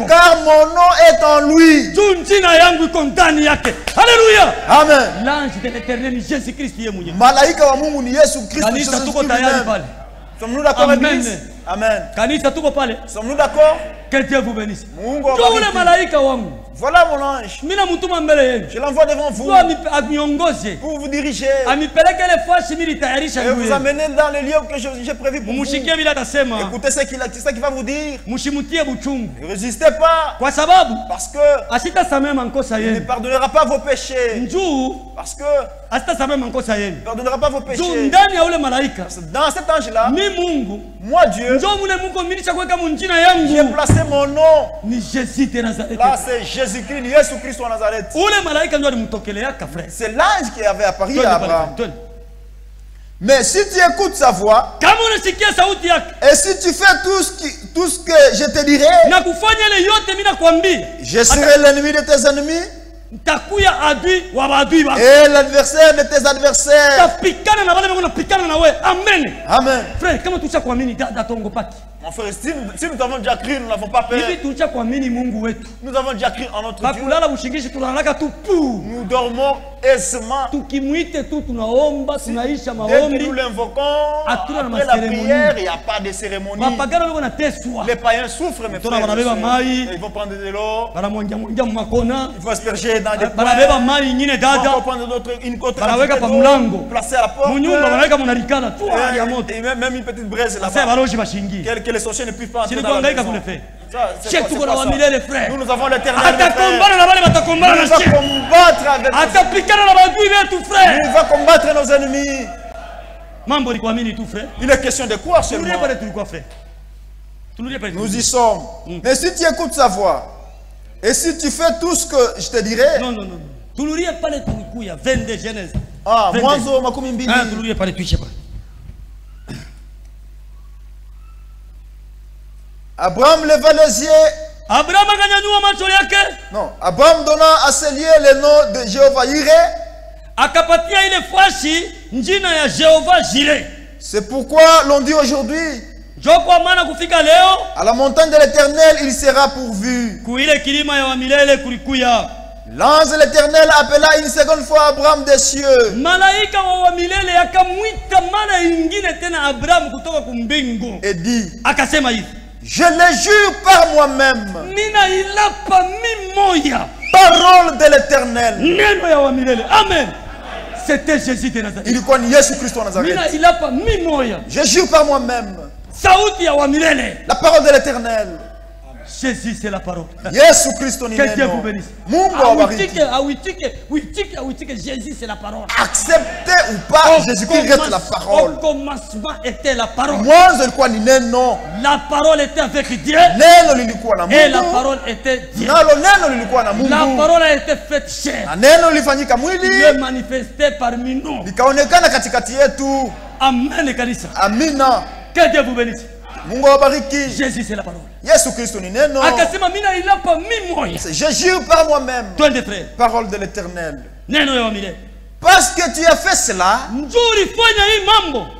car mon nom est en lui. Alléluia. Amen. L'ange de l'Éternel Jésus-Christ. Malaika wa Mungu ni Yesu Kristo. Sommes-nous d'accord, Église? Amen. Sommes-nous d'accord? Que Dieu vous bénisse. Voilà mon ange. Je l'envoie devant vous pour vous diriger et vous amener dans les lieux que j'ai prévus pour vous. Écoutez ce qu'il va vous dire. Ne résistez pas, parce que il ne pardonnera pas vos péchés. Parce que il ne pardonnera pas vos péchés. Dans cet ange-là, moi Dieu, j'ai placé mon nom. Là c'est Jésus-Christ, Jésus-Christ en Nazareth. C'est l'ange qui avait apparu à Abraham. Mais si tu écoutes sa voix, et si tu fais tout ce que je te dirai, je serai l'ennemi de tes ennemis et l'adversaire de tes adversaires. Amen. Amen. Frère, comment tu sais quoi? Mon frère, si nous avons déjà cru, nous n'avons pas peur. Nous avons déjà cru en notre Dieu. Nous dormons aisément. Dès que nous l'invoquons, après la prière, il n'y a pas de cérémonie. Les païens souffrent, mes frères. Ils vont prendre de l'eau. Ils vont asperger dans des points. Ils vont prendre une côte d'eau, placer à la porte. Et même une petite braise là-bas. Que les sorciers ne puissent pas entrer dans la maison. Nous avons l'éternel. Nous allons combattre avec nous va combattre nos ennemis. Il est question de quoi seulement? Nous y sommes. Mais si tu écoutes sa voix, et si tu fais tout ce que je te dirai. Non. Ah, mwanzo makumi mbili. Abraham leva les yeux. Non, Abraham donna à ses lieux le nom de Jéhovah Jireh. C'est pourquoi l'on dit aujourd'hui, à la montagne de l'Éternel, il sera pourvu. L'ange de l'Éternel appela une seconde fois Abraham des cieux. Et dit, je le jure par moi-même. Parole de l'Éternel. Amen. C'était Jésus de Nazareth. Il connaît Jésus Christ en Nazareth. Je jure par moi-même. La parole de l'Éternel. Jésus, c'est la parole. Jésus Christ en Nazareth. Que Dieu vous bénisse. Jésus, c'est la parole. Acceptez ou pas, Jésus-Christ reste la parole. Au commencement était la parole. La parole était avec Dieu. Et la parole était Dieu. La parole a été faite chair. Il est manifesté parmi nous. Amen. Amina. Que Dieu vous bénisse. Jésus, c'est la parole. Je jure par moi-même. Parole de l'Éternel. Parce que tu as fait cela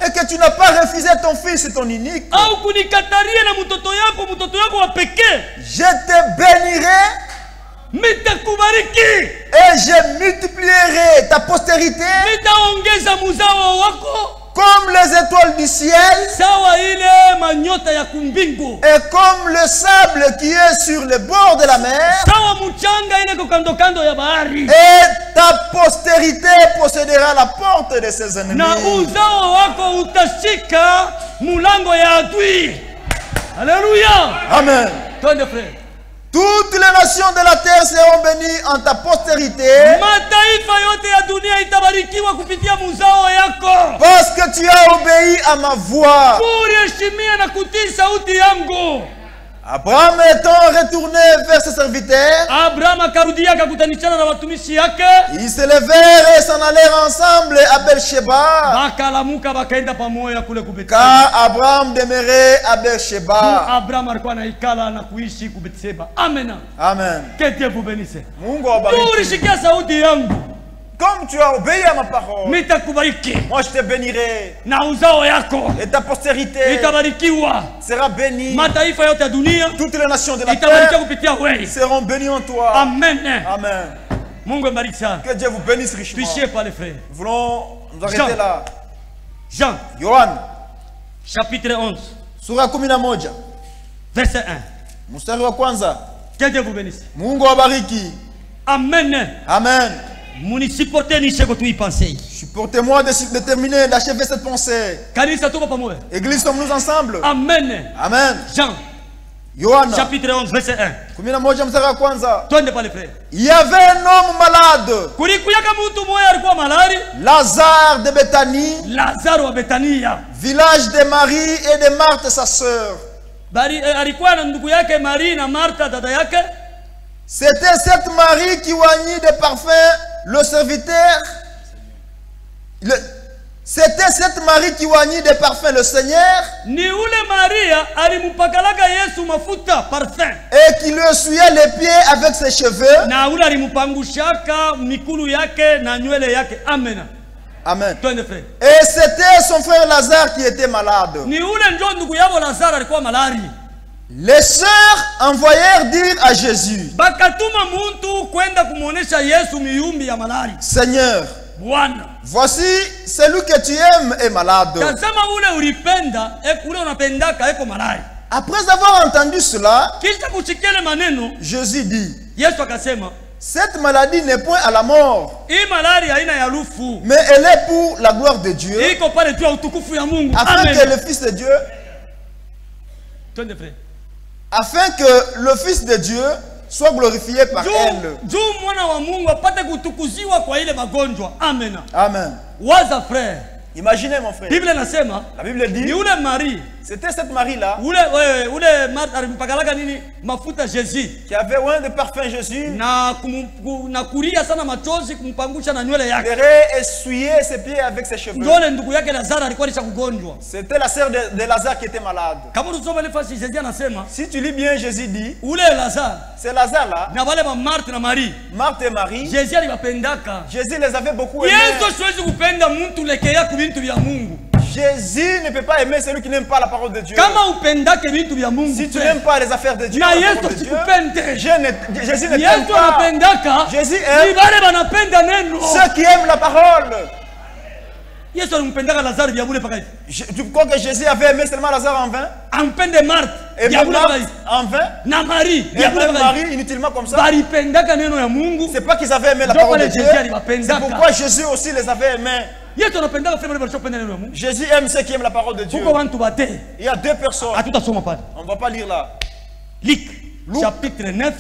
et que tu n'as pas refusé ton fils et ton unique, je te bénirai et je multiplierai ta postérité comme les étoiles du ciel et comme le sable qui est sur le bord de la mer, et ta postérité possédera la porte de ses ennemis. Alléluia. Amen. Toutes les nations de la terre seront bénies en ta postérité. Parce que tu as obéi à ma voix. Abraham étant retourné vers ses serviteurs, ils se levèrent et s'en allèrent ensemble à Beersheba, car Abraham demeurait à Beersheba. Amen. Que Dieu vous bénisse. Comme tu as obéi à ma parole, moi je te bénirai. Et ta postérité sera bénie. Toutes les nations de la terre seront bénies en toi. Amen. Amen. Que Dieu vous bénisse richement. Nous voulons nous arrêter là. Jean. Yohan. Chapitre 11. Sura 11. Verset 1. Mstari wa kwanza. Que Dieu vous bénisse. Mungu awabariki. Amen. Amen. Supportez-moi de terminer, d'achever cette pensée. Église, sommes-nous ensemble? Amen. Amen. Jean. Yohana. Chapitre 11, verset 1. Il y avait un homme malade. Lazare de Béthanie. Village de Marie et de Marthe, sa sœur. C'était cette Marie qui oignit de parfum le serviteur. C'était cette Marie qui oignit de parfum le Seigneur. Et qui lui essuyait les pieds avec ses cheveux. Amen. Et c'était son frère Lazare qui était malade. Les sœurs envoyèrent dire à Jésus, Seigneur, voici celui que tu aimes est malade. Après avoir entendu cela, Jésus dit, cette maladie n'est point à la mort, mais elle est pour la gloire de Dieu, afin que le Fils de Dieu, afin que le Fils de Dieu soit glorifié par elle. Amen. Imaginez mon frère. La Bible dit, c'était cette Marie-là qui avait oint de parfum Jésus. Elle aurait essuyé ses pieds avec ses cheveux. C'était la sœur de Lazare qui était malade. Si tu lis bien, Jésus dit, c'est Lazare là, Marthe et Marie, Jésus les avait beaucoup aimés. Jésus ne peut pas aimer celui qui n'aime pas la parole de Dieu. Si tu n'aimes pas les affaires de Dieu, Jésus ne t'aime pas. Jésus aime ceux qui aiment la parole. Tu crois que Jésus avait aimé seulement Lazare en vain? Et même Marthe en vain? Et même Marie inutilement comme ça? C'est pas qu'ils avaient aimé la parole de Dieu. C'est pourquoi Jésus aussi les avait aimés. Jésus aime ceux qui aiment la parole de Dieu. Il y a deux personnes. On ne va pas lire là. Luc, chapitre 9.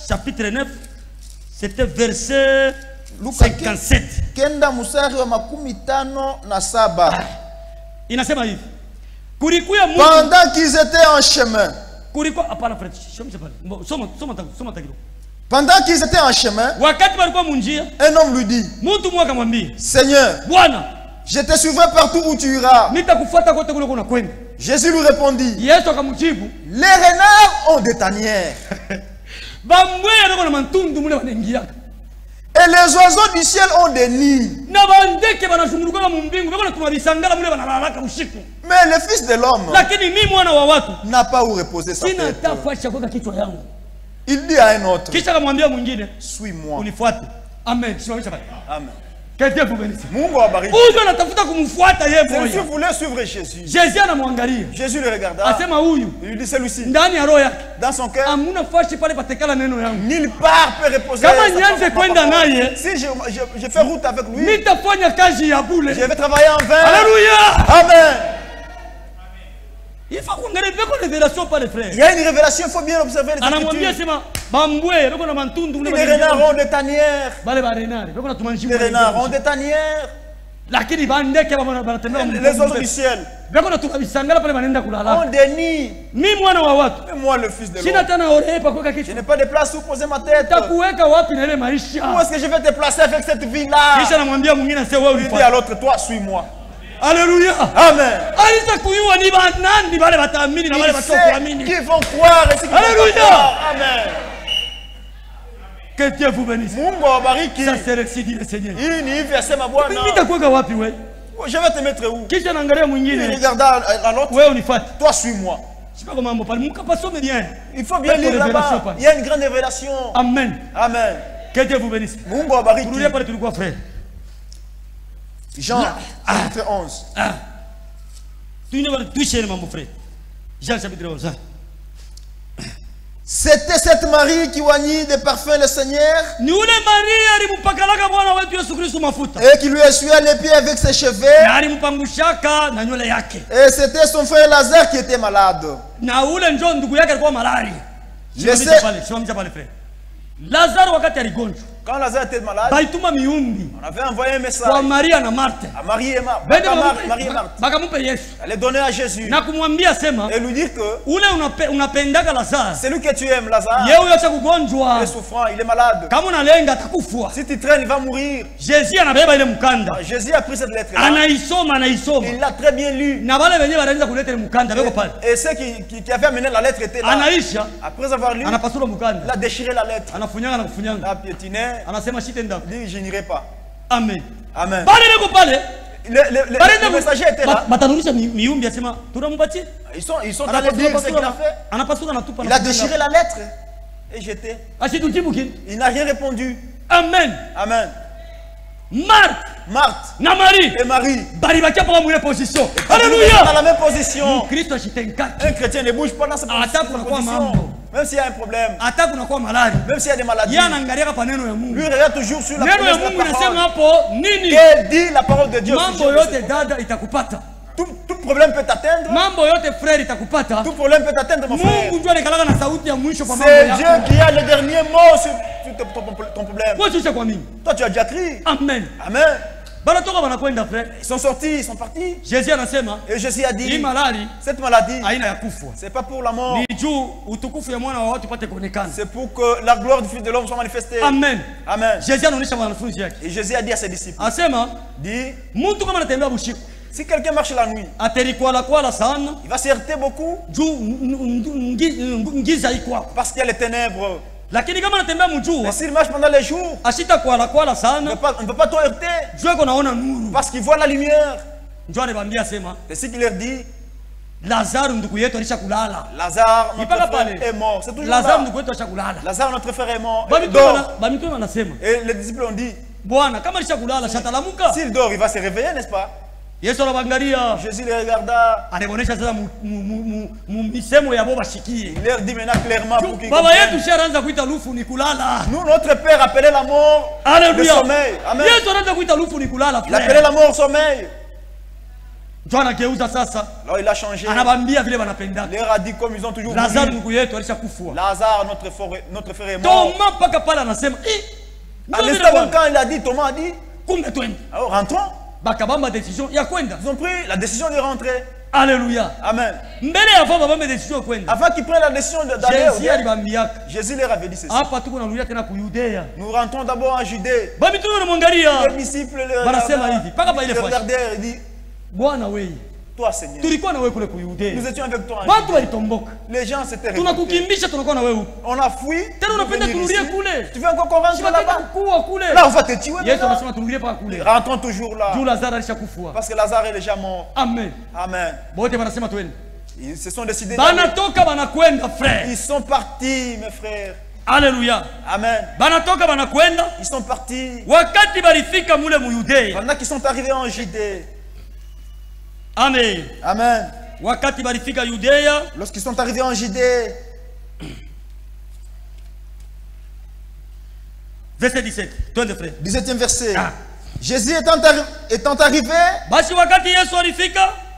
Chapitre 9. C'était verset 57. Pendant qu'ils étaient en chemin. Pendant qu'ils étaient en chemin, un homme lui dit, Seigneur, je te suivrai partout où tu iras. Jésus lui répondit, les renards ont des tanières. Et les oiseaux du ciel ont des nids. Mais le Fils de l'homme n'a pas où reposer sa tête. Il dit à un autre, suis-moi. Amen. Amen. Que Dieu vous bénisse. Jésus voulait suivre Jésus. Jésus le regarda. Il lui dit celui-ci. Dans son cœur, nulle part peut reposer. Si je fais route avec lui, je vais travailler en vain. Alléluia. Amen. Il faut qu'on ait une révélation par les frères. Il y a une révélation, il faut bien observer les Écritures. Les renards ont des tanières. Les renards ont des tanières. Les oiseaux du ciel ont des nids. Mais moi, le Fils de l'homme, je n'ai pas de place où poser ma tête. Où est-ce que je vais te placer avec cette vie-là? Il dit à l'autre, toi, suis-moi. Alléluia. Amen. Qui vont croire et ceux qui vont croire. Amen. Que Dieu vous bénisse. Ça c'est récit le Seigneur. Je vais te mettre où? Il regarda à l'autre. Toi, suis-moi. Je sais pas comment on parle. Il faut bien lire là-bas. Il y a une grande révélation. Amen. Amen. Que Dieu vous bénisse. Jean, chapitre 11. Jean, chapitre 11. C'était cette Marie qui oignit de parfum le Seigneur et qui lui essuya les pieds avec ses cheveux. Et c'était son frère Lazare qui était malade. Quand Lazare était malade, on avait envoyé un message à Marie et Marthe. Elle est donnée à Jésus. Et lui dire que celui que tu aimes, Lazare, il est souffrant, il est malade. Si tu traînes, il va mourir. Jésus a pris cette lettre. Il l'a très bien lu. Et ceux qui avaient amené la lettre étaient là. Après avoir lu, il a déchiré la lettre. Il a piétiné. Dit, je n'irai pas. Amen. Amen. Le messager était là. Ils sont allés dire ce qu'il a fait. Il a déchiré la lettre et jeté. Il n'a rien répondu. Amen. Amen. Marthe et Marie position. Alléluia. Dans la même position. Un chrétien ne bouge pas dans cette position. Même s'il y a un problème. Même s'il y a des maladies. Lui regarde toujours sur la promesse de la parole. Qu'elle dit la parole de Dieu. Tout problème peut t'atteindre. Tout problème peut t'atteindre, mon frère. C'est Dieu qui a le dernier mot sur ton problème. Toi, tu as déjà crié. Amen. Amen. Ils sont sortis, ils sont partis. Et Jésus a dit, cette maladie, c'est pas pour la mort. C'est pour que la gloire du Fils de l'homme soit manifestée. Amen. Amen. Et Jésus a dit à ses disciples, dit, si quelqu'un marche la nuit, il va se heurter beaucoup parce qu'il y a les ténèbres. Mais s'il marche pendant les jours, on ne peut pas trop heurter parce qu'il voit la lumière. C'est ce qu'il leur dit. Lazare, notre frère est mort. C'est toujours là. Lazare, notre frère est mort. Et les disciples ont dit, s'il dort, il va se réveiller, n'est-ce pas? Jésus les regarda. Il leur dit maintenant clairement pour qu'ils comprennent. Nous, notre Père appelait la mort le sommeil. Amen. Il appelait la mort sommeil. Alors il a changé. Il leur a dit comme ils ont toujours dit. Lazare, notre frère est mort. À l'instant quand il a dit, Thomas a dit, alors rentrons. Ils ont pris la décision de rentrer. Alléluia. Amen. Avant qu'ils prennent la décision d'aller, Jésus leur avait dit ceci. Nous rentrons d'abord en Judée. Les disciples le regardèrent et dit, toi Seigneur, nous étions avec toi en Judée. Les gens s'étaient révoltés. On a fui. Tu veux encore qu'on rentre là-bas? Là on va te tuer. Rentrons toujours là. Parce que Lazare est déjà mort. Amen. Amen. Ils se sont décidés. Ils sont partis, mes frères. Alléluia. Amen. Ils sont partis. Pendant qu'ils sont arrivés en Judée. Amen. Amen. Lorsqu'ils sont arrivés en Judée. Verset 17. 17e verset. Jésus étant arrivé,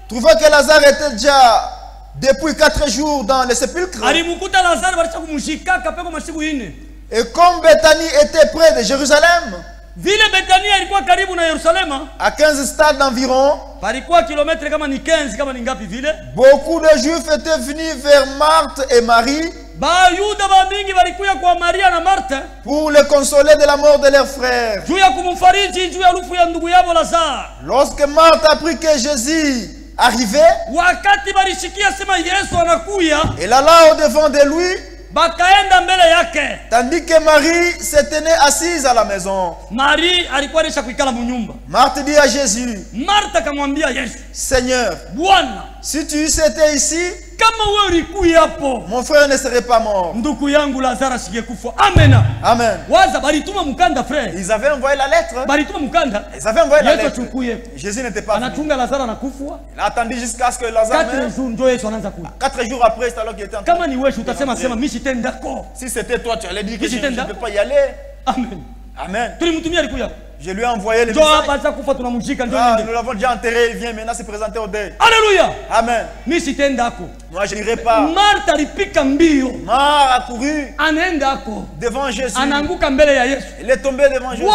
trouva que Lazare était déjà depuis 4 jours dans le sépulcre. Et comme Bethanie était près de Jérusalem, à 15 stades d'environ, beaucoup de Juifs étaient venus vers Marthe et Marie pour les consoler de la mort de leur frère. Lorsque Marthe apprit que Jésus arrivait, elle alla au-devant de lui, tandis que Marie se tenait assise à la maison. Marthe dit à Jésus, Seigneur, si tu étais ici, mon frère ne serait pas mort. Amen. Amen. Ils avaient envoyé la lettre. Ils avaient envoyé la lettre. Jésus n'était pas venu. Il a attendu jusqu'à ce que Lazare meure. 4 jours après, c'est alors qu'il était en train de... Si c'était toi, tu allais dire que je ne peux pas y aller. Amen. Amen. Je lui ai envoyé le message. Nous l'avons déjà enterré, il vient maintenant se présenter au deuil. Alléluia. Amen. Moi je n'irai pas. Marthe a couru devant Jésus. Il est tombé devant Jésus.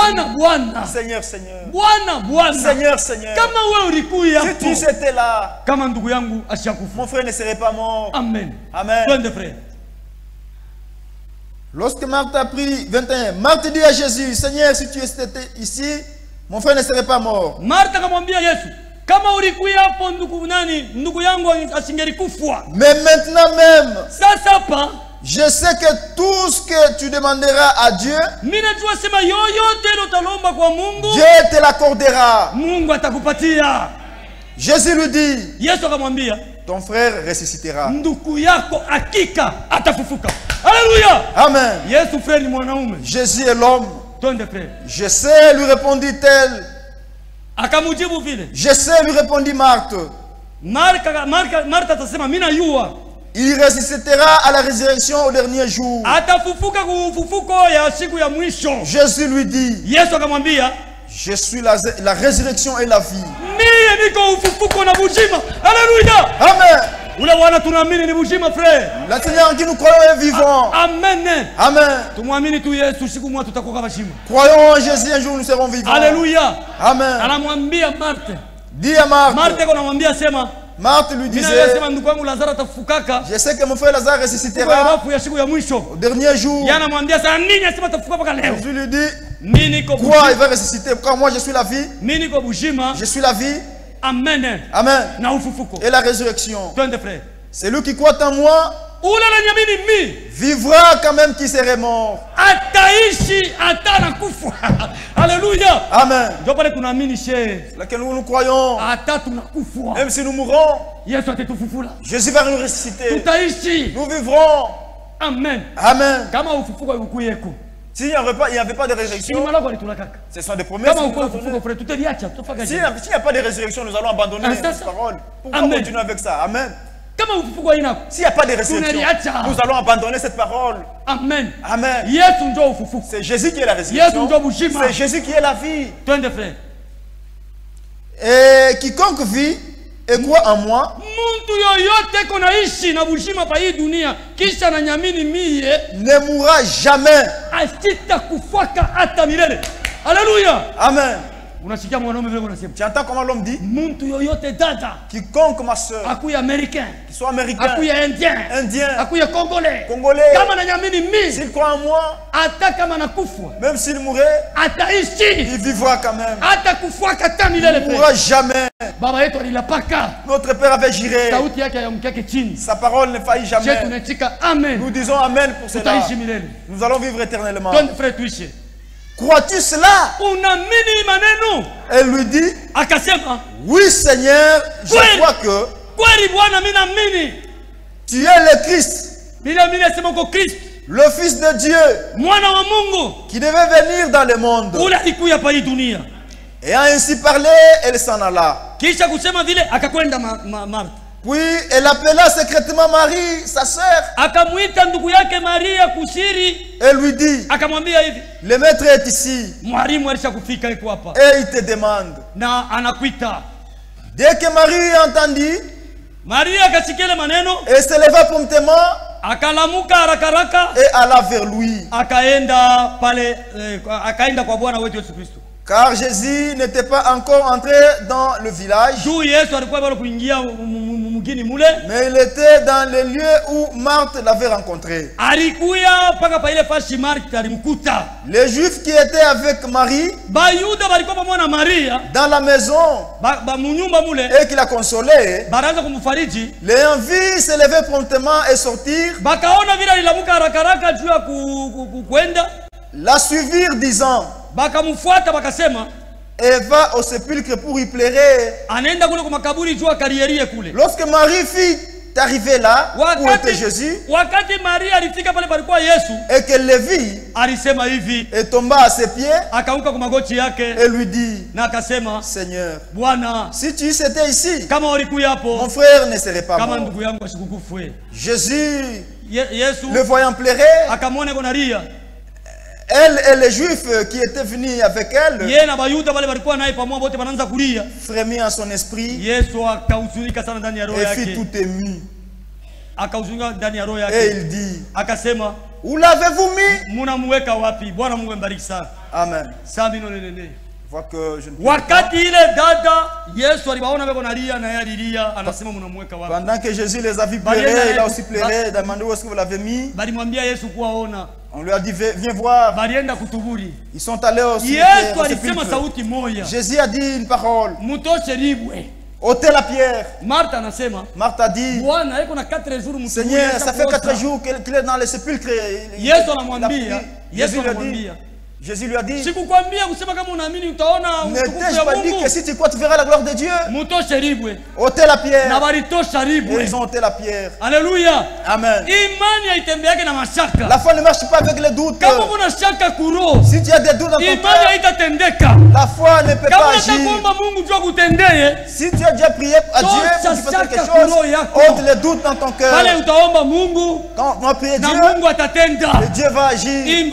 Seigneur, Seigneur. Seigneur, Seigneur. Si tu étais là, mon frère ne serait pas mort. Amen. Amen. Lorsque Marthe a pris 21, Marthe dit à Jésus, Seigneur, si tu étais ici, mon frère ne serait pas mort. Mais maintenant même, Je sais que tout ce que tu demanderas à Dieu, Dieu te l'accordera. Jésus lui dit, ton frère ressuscitera. Alléluia. Amen. Jésus est l'homme. Je sais, lui répondit-elle. Je sais, lui répondit Marthe. Il ressuscitera à la résurrection au dernier jour. Jésus lui dit, je suis la résurrection et la vie. Alléluia. Amen. La Seigneur qui nous croyons est vivant. Amen. Amen. Croyons en Jésus, un jour nous serons vivants. Alléluia. Amen. Dis à Marthe. Marthe lui disait, je sais que mon frère Lazare ressuscitera au dernier jour. Jésus lui dit, quoi, il va ressusciter? Pourquoi moi je suis la vie? Je suis la vie. Amen. Amen. Et la résurrection. C'est lui qui croit en moi vivra quand même qui serait mort. Alléluia. Amen. C'est laquelle nous croyons. Même si nous mourrons, Jésus va nous ressusciter. Nous vivrons. Amen. Amen. S'il n'y avait pas de résurrection, ce sont des promesses. S'il n'y a pas de résurrection, nous allons abandonner cette parole. Pourquoi continuer avec ça? Amen. S'il n'y a pas de résurrection, nous allons abandonner cette parole. Amen. Amen. C'est Jésus qui est la résurrection. C'est Jésus qui est la vie. Et quiconque vit et croit en moi ne mourra jamais. Alléluia. Amen. Tu entends comment l'homme dit? Quiconque, ma soeur, qui soit américain, indien, congolais, s'il croit en moi, même s'il mourait, il vivra quand même. Il ne mourra jamais. Notre Père avait juré, sa parole ne faillit jamais. Nous disons Amen pour cela. Nous allons vivre éternellement. Crois-tu cela? Elle lui dit, oui Seigneur, je crois que tu es le Christ, le Fils de Dieu, qui devait venir dans le monde. Et ainsi parlé, elle s'en alla. Puis elle appela secrètement Marie, sa sœur. Elle lui dit, le maître est ici. Et il te demande. Dès que Marie entendit, elle se leva promptement et alla vers lui. Car Jésus n'était pas encore entré dans le village, mais il était dans les lieux où Marthe l'avait rencontré. Les Juifs qui étaient avec Marie dans la maison et qui la consolaient, l'ayant vu se lever promptement et sortir, la suivirent disant, et va au sépulcre pour y pleurer. Lorsque Marie fit arriver là où était Jésus, et qu'elle le vit, et tomba à ses pieds et lui dit, Seigneur, si tu étais ici, mon frère ne serait pas mort. Jésus, le voyant pleurer, elle et les Juifs qui étaient venus avec elle frémit en son esprit et fit tout ému. Et il dit, où l'avez-vous mis? Amen. Vois que je ne pendant que Jésus les a vus pleurer, il a aussi pleuré, demandé où est-ce que vous l'avez mis. On lui a dit, viens voir. Ils sont allés au cimetière. Jésus a dit une parole. ôtez la pierre. Marthe a dit, Seigneur, ça fait 4 jours qu'il est dans le sépulcre. Jésus lui a dit, ne t'ai-je pas dit que si tu crois, tu verras la gloire de Dieu. Ôtez la pierre. Et ils ont ôté la pierre. Alléluia. Amen. La foi ne marche pas avec les doutes. Si tu as des doutes dans ton cœur, la foi ne peut pas agir. Si tu as déjà prié à Dieu pour qu'il fasse quelque chose, ôte les doutes dans ton cœur. Quand on a prié Dieu, et Dieu va agir.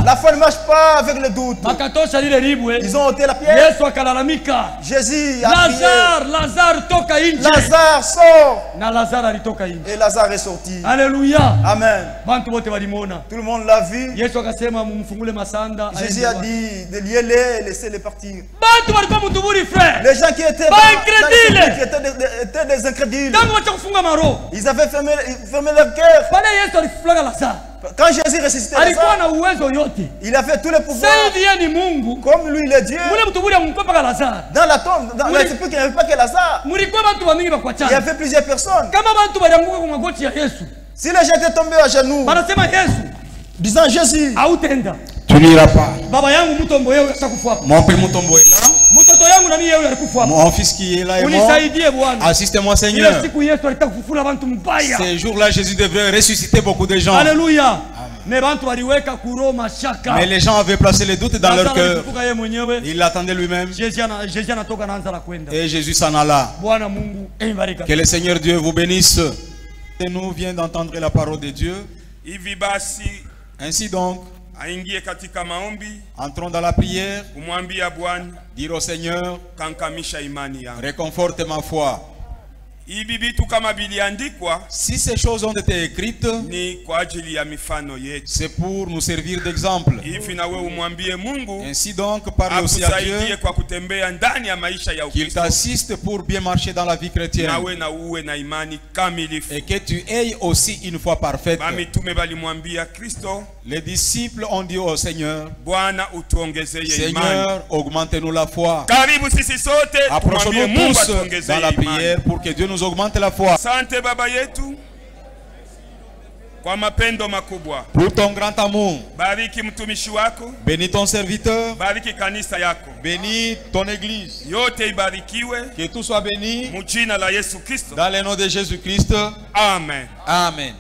La foi ne marche pas avec le doute. Ils ont ôté la pierre. Jésus a prié. Lazare sort. Et Lazare est sorti. Alléluia. Amen. Tout le monde l'a vu. Jésus a dit de lier-les et laisser-les partir. Les gens qui étaient étaient des incrédules. Ils avaient fermé leur cœur. Quand Jésus ressuscitait Lazare, il a fait tous les pouvoirs. Comme lui, il est Dieu. Dans la tombe, dans la sépulcre, il n'y avait pas que Lazare. Il y avait plusieurs personnes. Si les gens étaient tombés à genoux, disant Jésus, tu n'iras pas. Mon père Mutombo est là. Mon fils qui est là est mort. Assiste-moi, Seigneur. Ces jours-là, Jésus devrait ressusciter beaucoup de gens. Alléluia. Mais les gens avaient placé les doutes dans leur cœur. Il l'attendait lui-même. Et Jésus s'en alla. Que le Seigneur Dieu vous bénisse. Et nous vient d'entendre la parole de Dieu. Ainsi donc, entrons dans la prière. Dire au Seigneur, réconforte ma foi. Si ces choses ont été écrites, c'est pour nous servir d'exemple. Ainsi donc, parle aussi à Dieu qu'il t'assiste pour bien marcher dans la vie chrétienne et que tu aies aussi une foi parfaite. Les disciples ont dit au Seigneur, Seigneur, augmente-nous la foi. Approchons-nous tous dans la prière pour que Dieu nous augmente la foi. Pour ton grand amour, bénis ton serviteur, bénis ton église, que tout soit béni dans le nom de Jésus-Christ. Amen. Amen.